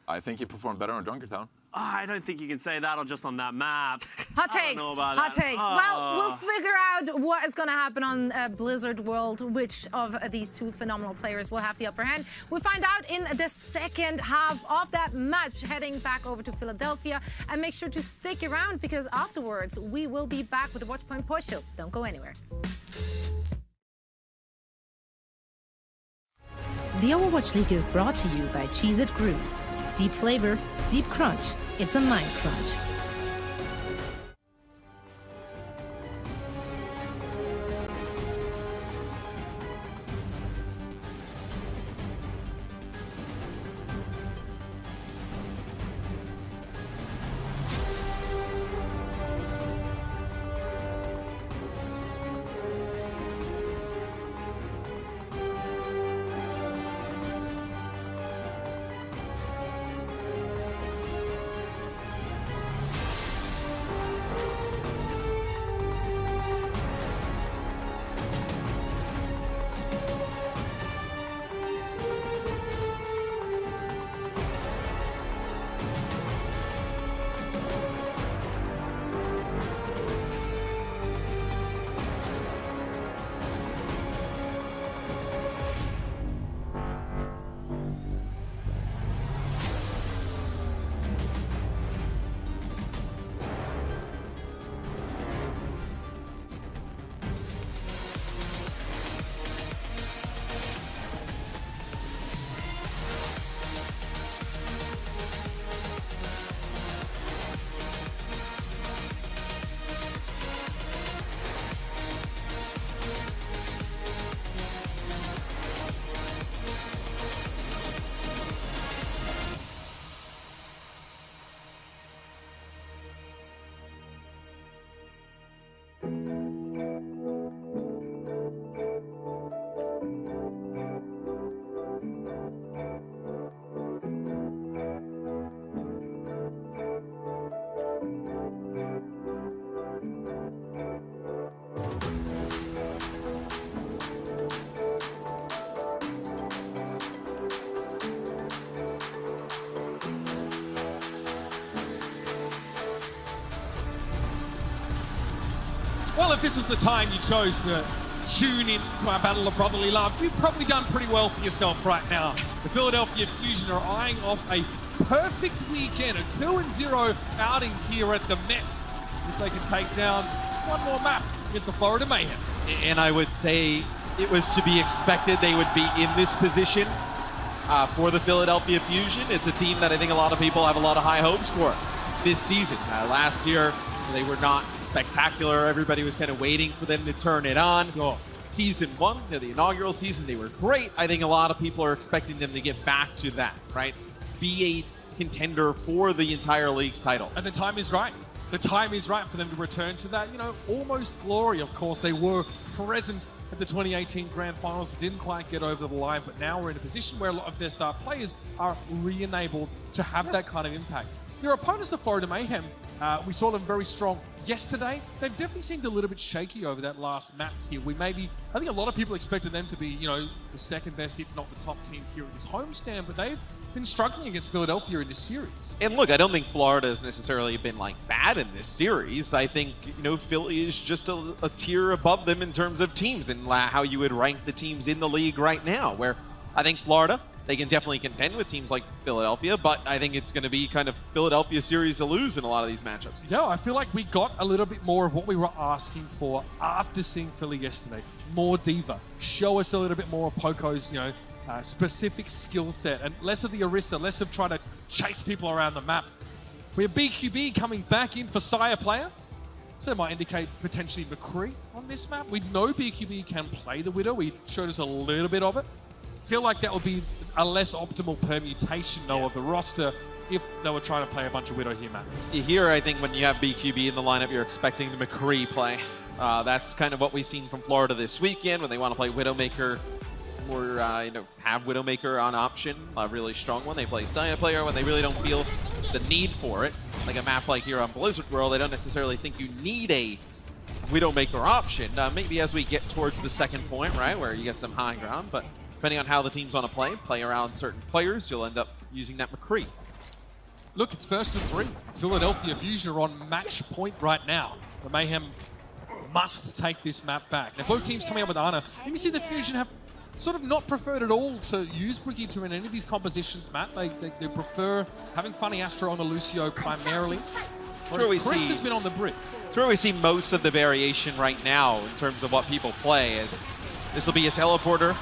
I think he performed better on Junkertown. Oh, I don't think you can say that or just on that map. Hot takes. Hot takes. Oh. Well, we'll figure out what is going to happen on Blizzard World, which of these two phenomenal players will have the upper hand. We'll find out in the second half of that match, heading back over to Philadelphia. And make sure to stick around, because afterwards we will be back with the Watchpoint Post Show. Don't go anywhere. The Overwatch League is brought to you by Cheez-It Grooves. Deep flavor, deep crunch. It's a mind crunch. Well, if this was the time you chose to tune in to our Battle of Brotherly Love, you've probably done pretty well for yourself right now. The Philadelphia Fusion are eyeing off a perfect weekend, a 2-0 outing here at the Mets. If they can take down just one more map against the Florida Mayhem. And I would say it was to be expected they would be in this position for the Philadelphia Fusion. It's a team that I think a lot of people have a lot of high hopes for this season. Last year, they were not spectacular. Everybody was kind of waiting for them to turn it on. Sure. Season one, the inaugural season, they were great. I think a lot of people are expecting them to get back to that, right? Be a contender for the entire league's title. And the time is right. The time is right for them to return to that, almost glory. Of course, they were present at the 2018 Grand Finals. Didn't quite get over the line, but now we're in a position where a lot of their star players are re-enabled to have that kind of impact. Your opponents, the Florida Mayhem, we saw them very strong yesterday. They've definitely seemed a little bit shaky over that last map here. I think a lot of people expected them to be, the second best, if not the top team here at this homestand, but they've been struggling against Philadelphia in this series. And look, I don't think Florida has necessarily been bad in this series. I think, Philly is just a tier above them in terms of teams and how you would rank the teams in the league right now, where I think Florida, they can definitely contend with teams like Philadelphia, but I think it's going to be kind of Philadelphia series to lose in a lot of these matchups. Yeah, I feel like we got a little bit more of what we were asking for after seeing Philly yesterday. More diva. Show us a little bit more of Poco's, specific skill set, and less of the Orisa, less of trying to chase people around the map. We have BQB coming back in for Saya player, so that might indicate potentially McCree on this map. We know BQB can play the Widow. He showed us a little bit of it. feel like that would be a less optimal permutation, though, of the roster if they were trying to play a bunch of Widow here, Matt. Here, I think when you have BQB in the lineup, you're expecting the McCree play. That's kind of what we've seen from Florida this weekend when they want to play Widowmaker or have Widowmaker on option, a really strong one. They play Saya player when they really don't feel the need for it. Like a map like here on Blizzard World, I don't necessarily think you need a Widowmaker option. Maybe as we get towards the second point, right, where you get some high ground, but depending on how the teams want to play around certain players, you'll end up using that McCree. Look, it's 1st and 3. Philadelphia Fusion are on match point right now. The Mayhem must take this map back. Now, both teams coming up with Ana. You see the Fusion have sort of not preferred at all to use Brigitte in any of these compositions, Matt. They prefer having Funny Astro on the Lucio primarily. Whereas Chris has been on the Brit. That's where we see most of the variation right now in terms of what people play. Is this will be a teleporter.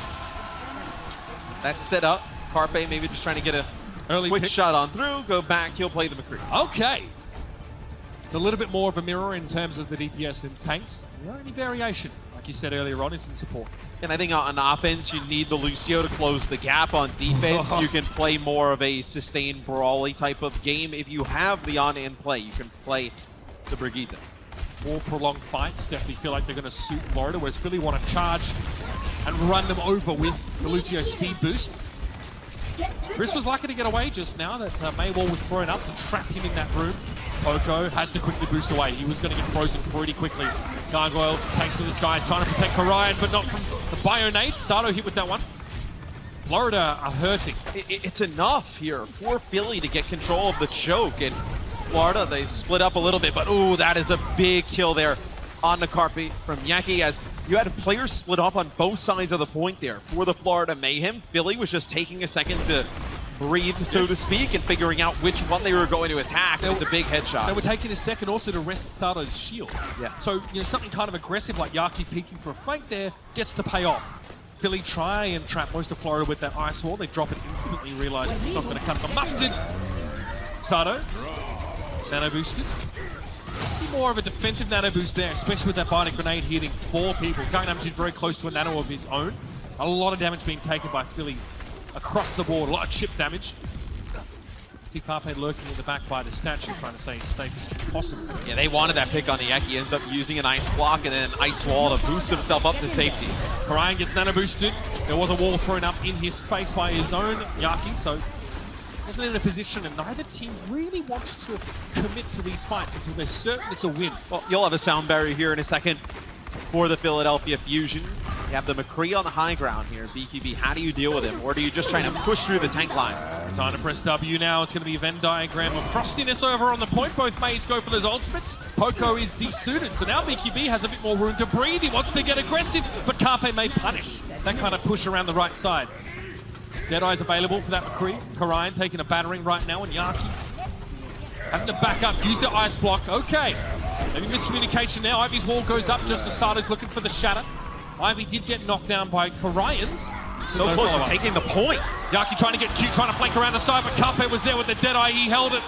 That's set up. Carpe maybe just trying to get a quick shot on through, go back, he'll play the McCree. Okay. It's a little bit more of a mirror in terms of the DPS and tanks. The only variation, like you said earlier on, is in support. And I think on offense, you need the Lucio to close the gap. On defense, you can play more of a sustained brawly type of game. If you have the on-end play, you can play the Brigitte. More prolonged fights definitely feel like they're going to suit Florida, whereas Philly want to charge and run them over with the Lucio speed boost. Chris was lucky to get away just now. That Maywall was thrown up to trap him in that room. Poco has to quickly boost away. He was going to get frozen pretty quickly. Gargoyle takes to the skies, trying to protect Orion, but not from the Bionade. Sato hit with that one. Florida are hurting. It's enough here for Philly to get control of the choke. And Florida, they've split up a little bit, but ooh, that is a big kill there on the Carpe from Yaki, as you had players split off on both sides of the point there for the Florida Mayhem. Philly was just taking a second to breathe, so to speak, and figuring out which one they were going to attack with the big headshot. They were taking a second also to rest Sato's shield. Yeah. So, something kind of aggressive like Yaki peeking for a flank there gets to pay off. Philly try and trap most of Florida with that ice wall. They drop it instantly, realizing it's not going to cut the mustard. Sato, nano boosted. More of a defensive nano boost there, especially with that bionic grenade hitting 4 people. Gangnam did very close to a nano of his own. A lot of damage being taken by Philly across the board, a lot of chip damage. See Carpe lurking in the back by the statue, trying to stay as safe as possible. Yeah, they wanted that pick on the Yaki. Ends up using an ice block and then an ice wall to boost himself up to safety. Orion gets nano boosted. There was a wall thrown up in his face by his own Yaki, so wasn't in a position, and neither team really wants to commit to these fights until they're certain it's a win. Well, you'll have a sound barrier here in a second for the Philadelphia Fusion. You have the McCree on the high ground here. BQB, how do you deal with him? Or do you just try to push through the tank line? Time to press W now. It's going to be a Venn diagram of frostiness over on the point. Both Mays go for those ultimates. Poco is desuited, so now BQB has a bit more room to breathe. He wants to get aggressive, but Carpe may punish that kind of push around the right side. Deadeye's available for that McCree. Orion taking a battering right now, and Yaki having to back up, use the ice block. Okay, maybe miscommunication now. Ivy's wall goes up just as Sato's looking for the shatter. Ivy did get knocked down by Orions. So close to taking the point. Yaki trying to get cute, trying to flank around the side, but Carpe was there with the Deadeye. He held it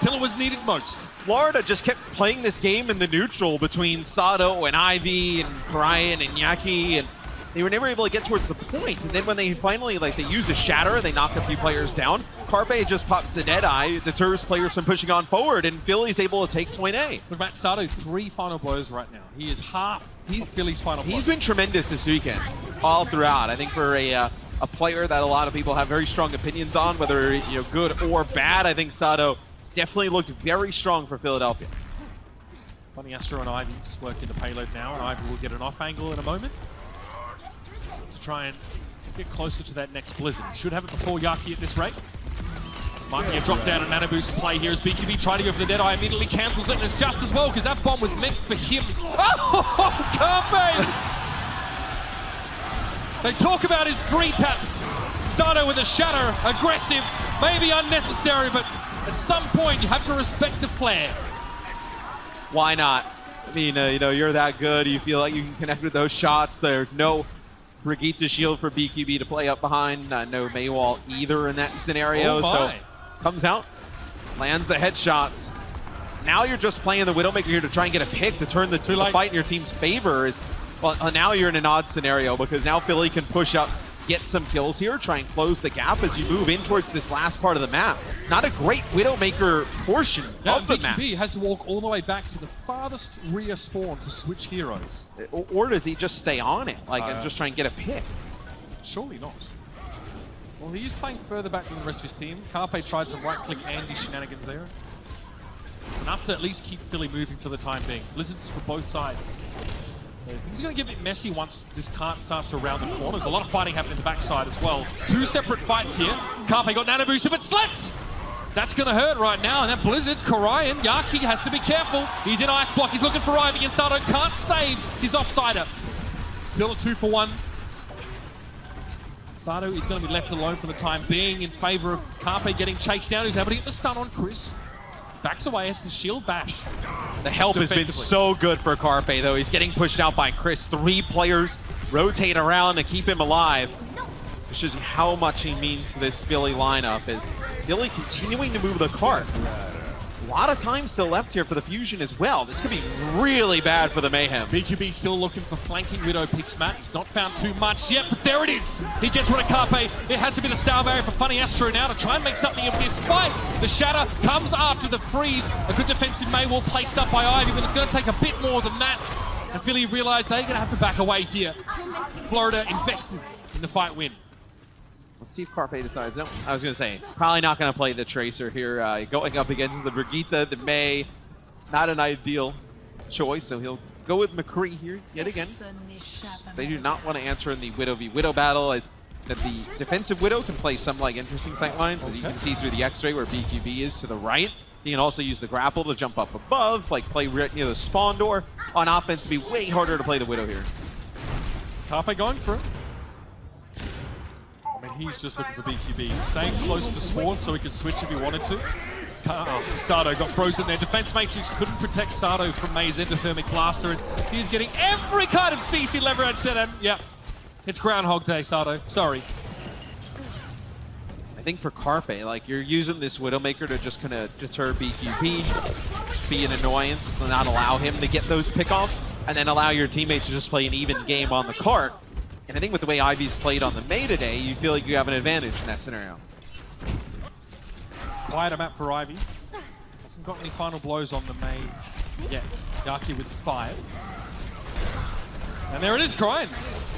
till it was needed most. Florida just kept playing this game in the neutral between Sato and Ivy and Orion and Yaki, and they were never able to get towards the point. And then when they finally, they use a shatter, they knock a few players down. Carpe just pops the Deadeye, deters players from pushing on forward, and Philly's able to take point A. Look, Matt, Sato, 3 final blows right now. He is half of Philly's final blows. He's been tremendous this weekend, all throughout. I think for a player that a lot of people have very strong opinions on, whether good or bad, I think Sato has definitely looked very strong for Philadelphia. Funny Astro and Ivy just working the payload now, and Ivy will get an off angle in a moment to try and get closer to that next Blizzard. He should have it before Yaki at this rate. Might be a drop down and nano boost play here as BQB trying to go for the Deadeye, immediately cancels it, and it's just as well because that bomb was meant for him. Oh, Carpe! They talk about his 3 taps. Sato with a shatter, aggressive, maybe unnecessary, but at some point you have to respect the flair. Why not? I mean, you're that good. You feel like you can connect with those shots. There's no Brigitte shield for BQB to play up behind. No Maywall either in that scenario. So comes out, lands the headshots. Now you're just playing the Widowmaker here to try and get a pick to turn the fight in your team's favor. Well, now you're in an odd scenario because now Philly can push up get some kills here, try and close the gap as you move in towards this last part of the map. Not a great Widowmaker portion of the map. BQB has to walk all the way back to the farthest rear spawn to switch heroes. Or does he just stay on it, like, and just try and get a pick? Surely not. Well, he's playing further back than the rest of his team. Carpe tried some right-click Andy shenanigans there. It's enough to at least keep Philly moving for the time being. Blizzards for both sides. So things are going to get a bit messy once this cart starts to round the corners. A lot of fighting happening in the backside as well. Two separate fights here. Carpe got nano boosted, but slept! That's going to hurt right now. And then Blizzard, Korian, Yaki has to be careful. He's in ice block. He's looking for Ivy, and Sato can't save his offsider. Still a 2-for-1. Sato is going to be left alone for the time being in favor of Carpe getting chased down. He's able to get the stun on Chris. Backs away as the shield bash. The help has been so good for Carpe, though. He's getting pushed out by Chris. 3 players rotate around to keep him alive. This shows you how much he means to this Philly lineup, as Philly continuing to move the cart. A lot of time still left here for the Fusion as well. This could be really bad for the Mayhem. BQB still looking for flanking Widow picks, Matt. He's not found too much yet, but there it is. He gets rid of Carpe. It has to be the salvo for Funny Astro now to try and make something of this fight. The Shatter comes after the freeze. A good defensive Maywall placed up by Ivy, but it's going to take a bit more than that. And Philly realize they're going to have to back away here. Florida invested in the fight win. Let's see if Carpe decides. No, I was going to say, probably not going to play the Tracer here. Going up against the Brigitte, the May, not an ideal choice, so he'll go with McCree here yet again. They do not want to answer in the Widow v Widow battle, as that the defensive Widow can play some like interesting sight lines, as you can see through the X-ray where BQB is to the right. You can also use the grapple to jump up above, like play right near the spawn door. On offense, it'd be way harder to play the Widow here. Carpe going for it. I mean, he's just looking for BQB. Staying close to spawn so he could switch if he wanted to. Sato got frozen there. Defense Matrix couldn't protect Sato from May's endothermic blaster, and he's getting every kind of CC leverage at him. Yep. It's Groundhog Day, Sato. Sorry. I think for Carpe, like, you're using this Widowmaker to just kind of deter BQB, be an annoyance, to not allow him to get those pickoffs, and then allow your teammates to just play an even game on the cart. And I think with the way Ivy's played on the May today, you feel like you have an advantage in that scenario. Quieter map for Ivy. Hasn't got any final blows on the May yet. Yaki with 5. And there it is, Korian.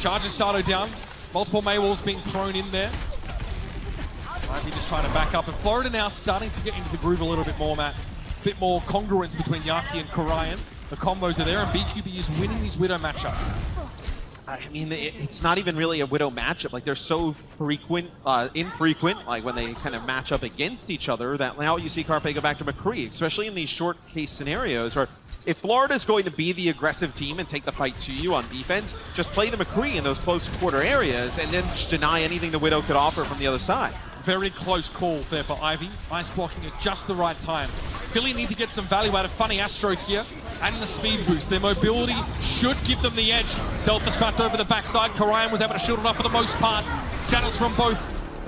Charges Sato down. Multiple May walls being thrown in there. Ivy just trying to back up. And Florida now starting to get into the groove a little bit more, Matt. A bit more congruence between Yaki and Korian. The combos are there, and BQB is winning these Widow matchups. I mean, it's not even really a Widow matchup. Like, they're so infrequent, like when they kind of match up against each other, that now you see Carpe go back to McCree, especially in these short case scenarios where if Florida's going to be the aggressive team and take the fight to you on defense, just play the McCree in those close quarter areas and then just deny anything the Widow could offer from the other side. Very close call there for Ivy. Ice blocking at just the right time. Philly need to get some value out of Funny Astro here and the speed boost. Their mobility should give them the edge. Self-destruct over the backside. Korian was able to shield it off for the most part. Channels from both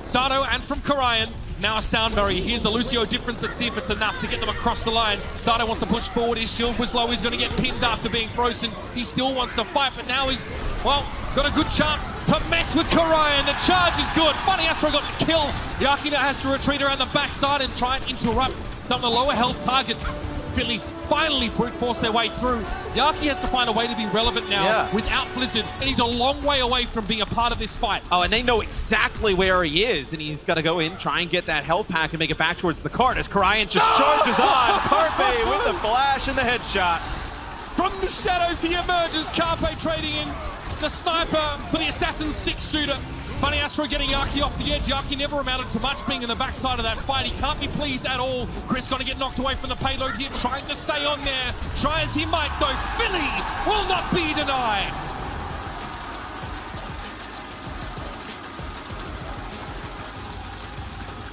Sato and from Korian. Now a sound barrier. Here's the Lucio difference. Let's see if it's enough to get them across the line. Sato wants to push forward. His shield was low. He's going to get pinned after being frozen. He still wants to fight, but now he's, well, got a good chance to mess with Korian. The charge is good. Funny Astro got the kill. Yaki now has to retreat around the backside and try and interrupt some of the lower health targets. Philly finally brute force their way through. Yaki has to find a way to be relevant now without Blizzard, and he's a long way away from being a part of this fight. Oh, and they know exactly where he is, and he's got to go in, try and get that health pack and make it back towards the cart as Korian just charges on. Carpe with the flash and the headshot. From the shadows he emerges, Carpe trading in the sniper for the Assassin's 6-shooter. Funny Astro getting Yaki off the edge. Yaki never amounted to much being in the backside of that fight. He can't be pleased at all. Chris going to get knocked away from the payload here, trying to stay on there. Try as he might, though. Philly will not be denied.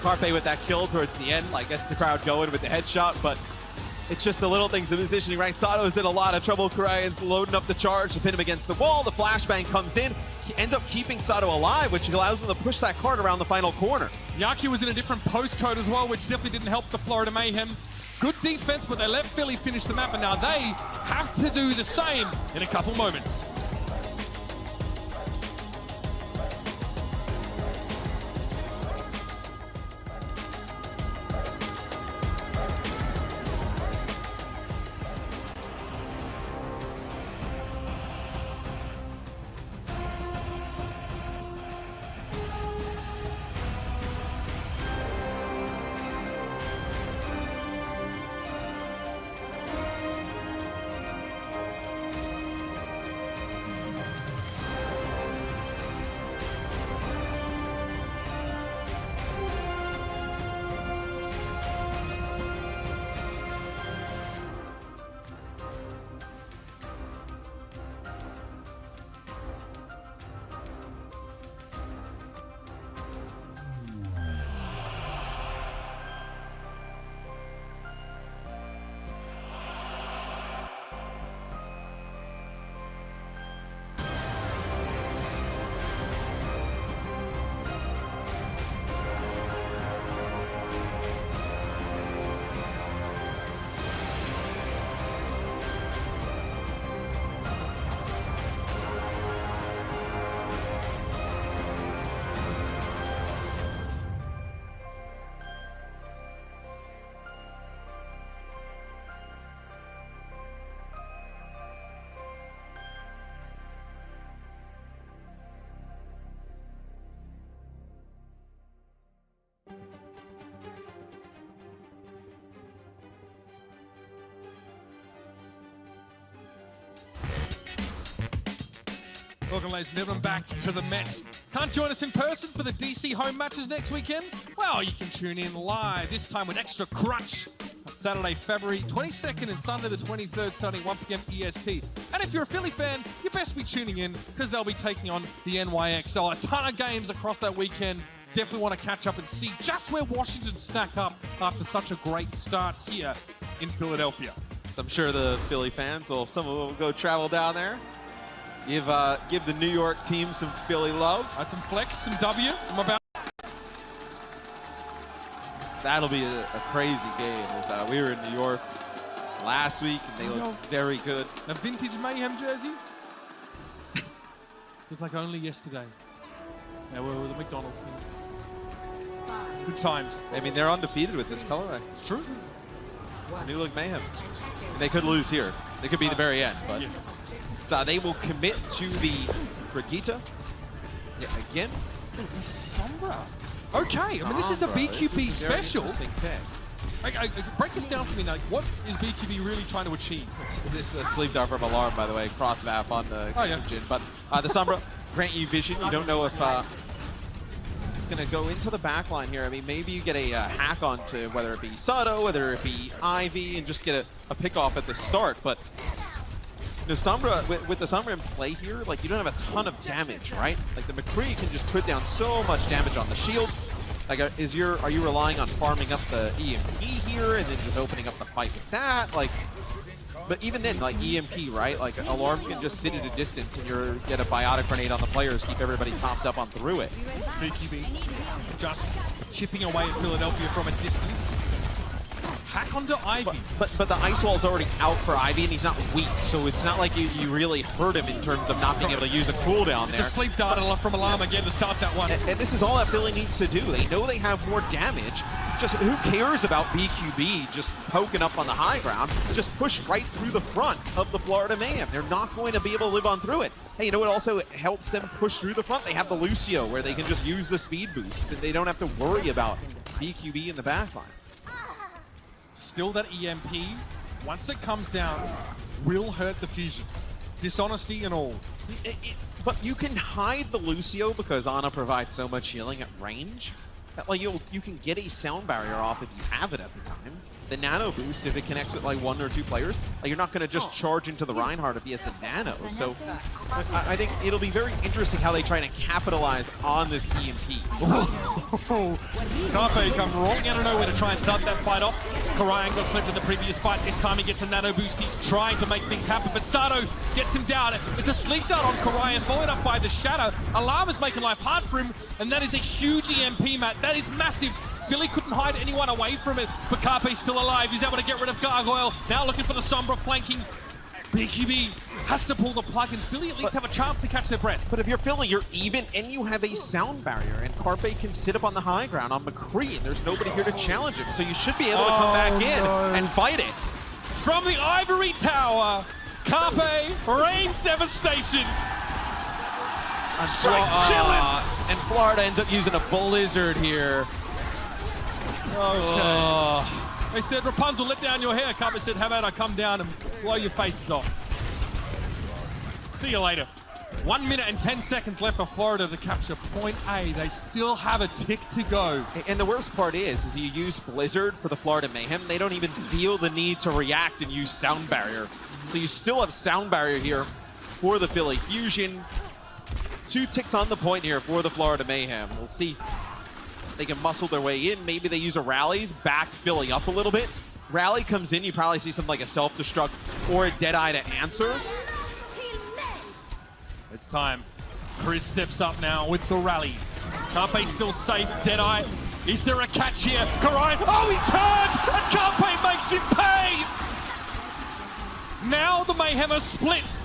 Carpe with that kill towards the end, like, gets the crowd going with the headshot, but it's just the little things in positioning, right? Sato's in a lot of trouble. Korian's loading up the charge to pin him against the wall. The flashbang comes in. He ends up keeping Sato alive, which allows him to push that cart around the final corner. Yaki was in a different postcode as well, which definitely didn't help the Florida Mayhem. Good defense, but they let Philly finish the map, and now they have to do the same in a couple moments. Welcome, ladies and gentlemen, back to the Met. Can't join us in person for the DC home matches next weekend? Well, you can tune in live, this time with Extra Crunch. Saturday, February 22nd and Sunday the 23rd, starting 1 p.m. EST. And if you're a Philly fan, you best be tuning in because they'll be taking on the NYXL. A ton of games across that weekend. Definitely want to catch up and see just where Washington stack up after such a great start here in Philadelphia. So I'm sure the Philly fans, some of them will go travel down there. Give the New York team some Philly love. That's some flex, some W. I'm about. That'll be a crazy game. We were in New York last week, and they looked very good. A vintage Mayhem jersey? Feels like only yesterday. Yeah, we were the McDonald's thing. Good times. I mean, they're undefeated with this colorway. It's true. It's a new look Mayhem. They could lose here. They could be the very end, but yes. So they will commit to the Brigitte. Yeah, again. Sombra. Okay, I mean, this is a BQB special. Break this down for me now. What is BQB really trying to achieve? This is a sleeve down from Alarm, by the way, cross map on the engine. But the Sombra grant you vision. You don't know if it's going to go into the back line here. I mean, maybe you get a hack onto whether it be Sato, whether it be Ivy, and just get a pick off at the start. But the Sombra, with the Sombra in play here, like, you don't have a ton of damage, right? Like, the McCree can just put down so much damage on the shield. Like, are you relying on farming up the EMP here and then just opening up the fight with that? Like, but even then, like, EMP, right? Like, Alarm can just sit at a distance and you get a biotic grenade on the players, keep everybody topped up on through it. BQB just chipping away at Philadelphia from a distance. Hack onto Ivy. But the ice wall's already out for Ivy, and he's not weak, so it's not like you really hurt him in terms of not being able to use a cooldown there. It's a sleep dart from Alarm again to start that one. And this is all that Philly needs to do. They know they have more damage. Just who cares about BQB just poking up on the high ground? Just push right through the front of the Florida Mayhem. They're not going to be able to live on through it. Hey, you know what also helps them push through the front? They have the Lucio, where they can just use the speed boost. They don't have to worry about BQB in the backline. Still that EMP, once it comes down, will hurt the fusion. Dishonesty and all. But you can hide the Lucio because Ana provides so much healing at range. That, like, you can get a sound barrier off if you have it at the time. The nano boost, if it connects with like 1 or 2 players, like, you're not going to just charge into the Reinhardt if he has the nano. So I think it'll be very interesting how they try to capitalize on this EMP. Carpe come rolling out of nowhere to try and start that fight off. Karayan got slipped in the previous fight. This time he gets a nano boost. He's trying to make things happen, but Sato gets him down. It's a sleep dart on Karayan, followed up by the Shadow. Alarm is making life hard for him, and that is a huge EMP, Matt. That is massive. Philly couldn't hide anyone away from it, but Carpe's still alive. He's able to get rid of Gargoyle. Now looking for the Sombra flanking. BQB has to pull the plug, and Philly at least have a chance to catch their breath. But if you're Philly, you're even, and you have a sound barrier, and Carpe can sit up on the high ground on McCree, and there's nobody here to challenge him, so you should be able to come back in and fight it. From the Ivory Tower, Carpe rains devastation. Straight chilling. And Florida ends up using a blizzard here. Okay. They said, Rapunzel, let down your hair. Carpe said, how about I come down and blow your faces off? See you later. 1 minute and 10 seconds left for Florida to capture point A. They still have a tick to go. And the worst part is you use Blizzard for the Florida Mayhem. They don't even feel the need to react and use Sound Barrier. So you still have Sound Barrier here for the Philly Fusion. 2 ticks on the point here for the Florida Mayhem. We'll see. They can muscle their way in. Maybe they use a rally, back Philly up a little bit. Rally comes in, you probably see something like a self-destruct or a Deadeye to answer. It's time. Chris steps up now with the rally. Carpe still safe. Deadeye. Is there a catch here? Karayan. Oh, he turned! And Carpe makes him pay! Now the Mayhem are split.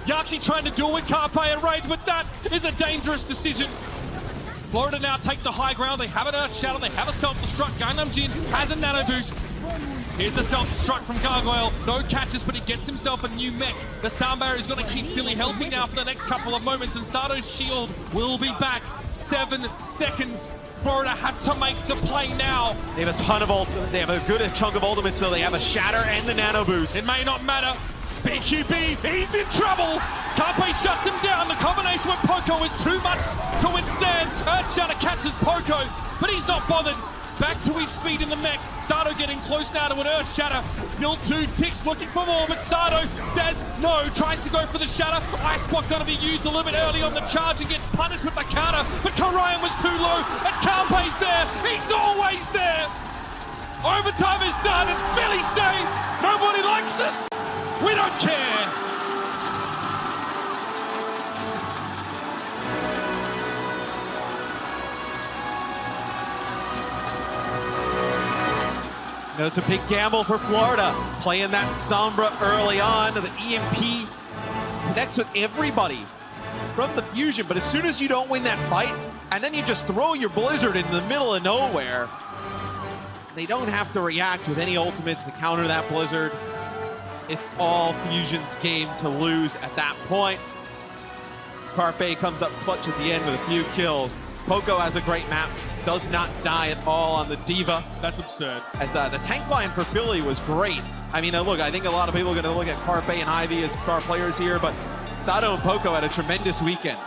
Yaki trying to duel with Carpe and Rage, but that is a dangerous decision. Florida now take the high ground. They have an Earth Shadow. They have a self-destruct. Gangnam Jin has a nano boost. Here's the self-destruct from Gargoyle. No catches, but he gets himself a new mech. The sound barrier is going to keep Philly healthy now for the next couple of moments, and Sato's shield will be back. 7 seconds. Florida had to make the play now. They have a ton of they have a good chunk of ultimates, so they have a shatter and the nano boost. It may not matter. BQB, he's in trouble. Carpe shuts him down. The combination with Poco is too much to withstand. Earthshatter catches Poco, but he's not bothered. Back to his feet in the mech. Sato getting close now to an Earthshatter. Still 2 ticks looking for more, but Sato says no. Tries to go for the Shatter. Ice Block going to be used a little bit early on the charge and gets punished with the counter. But Karayan was too low, and Carpe's there. He's always there. Overtime is done, and Philly say, nobody likes us. We don't care. It's a big gamble for Florida, playing that Sombra early on. The EMP connects with everybody from the Fusion, but as soon as you don't win that fight, and then you just throw your Blizzard in the middle of nowhere, they don't have to react with any ultimates to counter that Blizzard. It's all Fusion's game to lose at that point. Carpe comes up clutch at the end with a few kills. Poco has a great map, does not die at all on the Diva. That's absurd. As the tank line for Philly was great. I mean, look, I think a lot of people are going to look at Carpe and Ivy as star players here, but Sato and Poco had a tremendous weekend.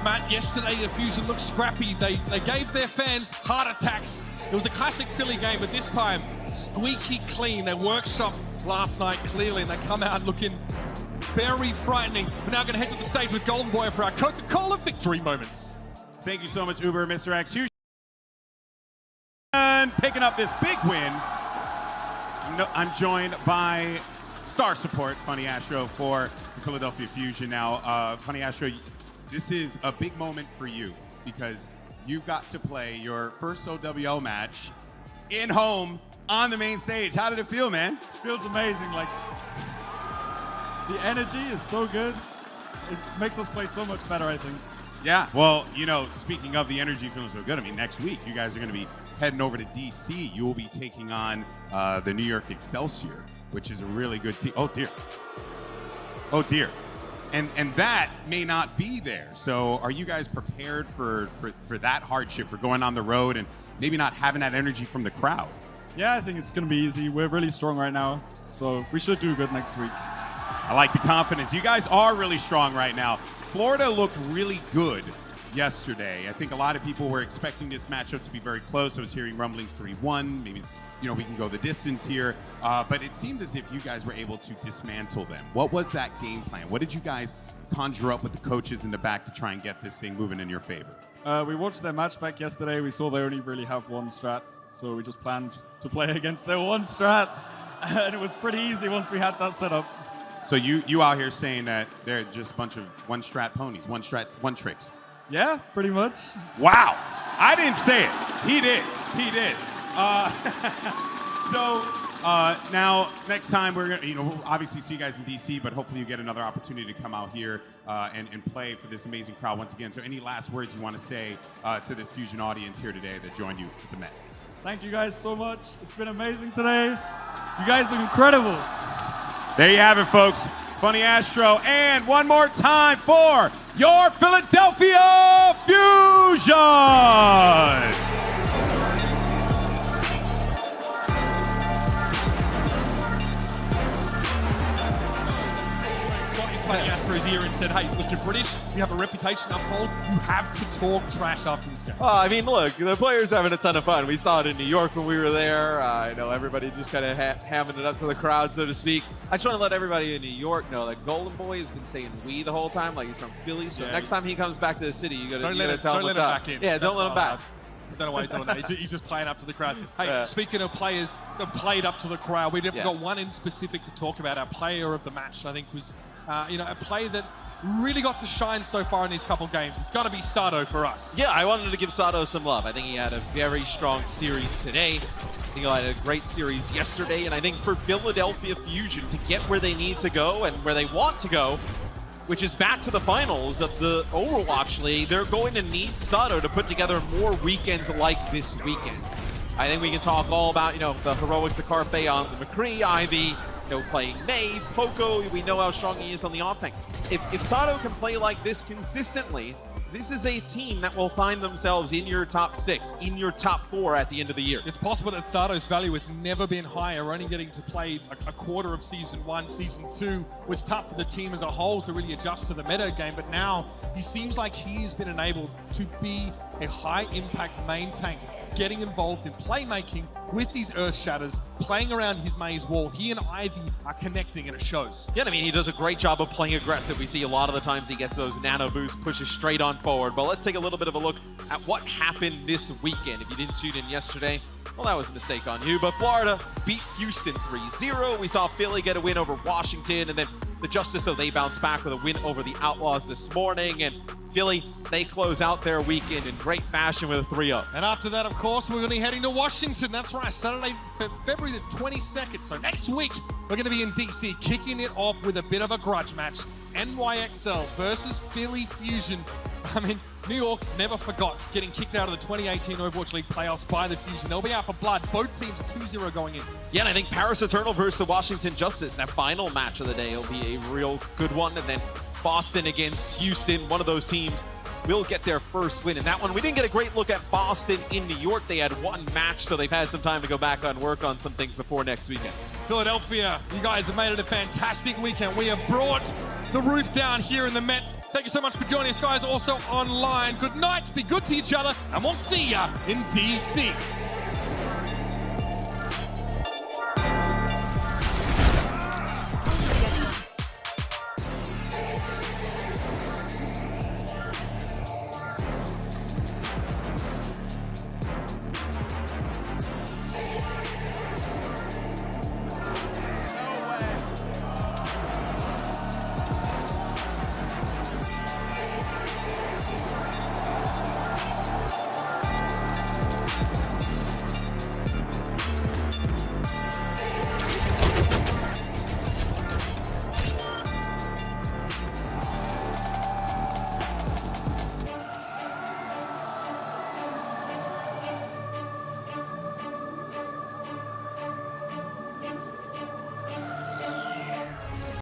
Matt, yesterday the Fusion looked scrappy. They gave their fans heart attacks. It was a classic Philly game, but this time, squeaky clean. They workshopped last night clearly, and they come out looking very frightening. We're now going to head to the stage with Golden Boy for our Coca-Cola victory moments. Thank you so much, Uber, Mr. X. And picking up this big win. I'm joined by star support, Funny Astro, for the Philadelphia Fusion. Now, Funny Astro, this is a big moment for you because you got to play your first OWL match in home on the main stage. How did it feel, man? It feels amazing. Like, the energy is so good. It makes us play so much better, I think. Yeah, well, you know, speaking of the energy feeling so good, I mean, next week you guys are going to be heading over to DC. You will be taking on the New York Excelsior, which is a really good team. Oh, dear. Oh, dear. And that may not be there. So are you guys prepared for that hardship, for going on the road and maybe not having that energy from the crowd? Yeah, I think it's going to be easy. We're really strong right now, so we should do good next week. I like the confidence. You guys are really strong right now. Florida looked really good yesterday. I think a lot of people were expecting this matchup to be very close. I was hearing rumblings 3-1. Maybe, you know, we can go the distance here. But it seemed as if you guys were able to dismantle them. What was that game plan? What did you guys conjure up with the coaches in the back to try and get this thing moving in your favor? We watched their match back yesterday. We saw they only really have one strat. So we just planned to play against their one strat. And it was pretty easy once we had that set up. So you out here saying that they're just a bunch of one strat ponies, one strat, one tricks. Yeah, pretty much. Wow. I didn't say it. He did. He did. Now next time we're going to, we'll obviously see you guys in DC, but hopefully you get another opportunity to come out here and play for this amazing crowd once again. So any last words you want to say to this Fusion audience here today that joined you at the Met? Thank you guys so much. It's been amazing today. You guys are incredible. There you have it, folks. Funny Astro, and one more time for your Philadelphia Fusion! Funny Astro's ear and said, hey, look, you're British, you have a reputation to uphold, you have to talk trash after this game. I mean, look, the players having a ton of fun. We saw it in New York when we were there. I know everybody just kind of hamming it up to the crowd, so to speak. I just want to let everybody in New York know that Golden Boy has been saying we the whole time, like he's from Philly. So next time he comes back to the city, you got to tell him what's up. Don't let him back in. Yeah, don't let him back. I don't know why he's doing that. He's just playing up to the crowd. Hey, speaking of players that played up to the crowd, we definitely got one in specific to talk about. Our player of the match, I think, was a player that really got to shine so far in these couple games. It's got to be Sato for us. Yeah, I wanted to give Sato some love. I think he had a very strong series today. I think he had a great series yesterday. And I think for Philadelphia Fusion to get where they need to go and where they want to go, which is back to the finals of the Overwatch League, they're going to need Sato to put together more weekends like this weekend. I think we can talk all about, the heroics of Carpe on the McCree, Ivy, playing May, Poco. We know how strong he is on the off tank. If Sato can play like this consistently, this is a team that will find themselves in your top 6, in your top 4 at the end of the year. It's possible that Sato's value has never been higher, only getting to play a quarter of Season 1. Season 2 was tough for the team as a whole to really adjust to the meta game, but now he seems like he's been enabled to be a high-impact main tank, getting involved in playmaking with these Earth Shatters, playing around his maze wall. He and Ivy are connecting, and it shows. Yeah, I mean, he does a great job of playing aggressive. We see a lot of the times he gets those nano boosts, pushes straight on forward. But let's take a little bit of a look at what happened this weekend. If you didn't tune in yesterday, well, that was a mistake on you. But Florida beat Houston 3-0. We saw Philly get a win over Washington, and then the Justice, so they bounced back with a win over the Outlaws this morning. And Philly, they close out their weekend in great fashion with a 3-0. And after that, of course, we're going to be heading to Washington. That's right, Saturday, February the 22nd. So next week, we're going to be in DC, kicking it off with a bit of a grudge match. NYXL versus Philly Fusion. I mean, New York never forgot getting kicked out of the 2018 Overwatch League playoffs by the Fusion. They'll be out for blood. Both teams are 2-0 going in. Yeah, and I think Paris Eternal versus the Washington Justice, that final match of the day, will be a real good one. And then Boston against Houston, one of those teams will get their first win in that one. We didn't get a great look at Boston in New York. They had one match, so they've had some time to go back on work on some things before next weekend. Philadelphia, you guys have made it a fantastic weekend. We have brought the roof down here in the Met. Thank you so much for joining us, guys. Also online, good night, be good to each other, and we'll see ya in DC.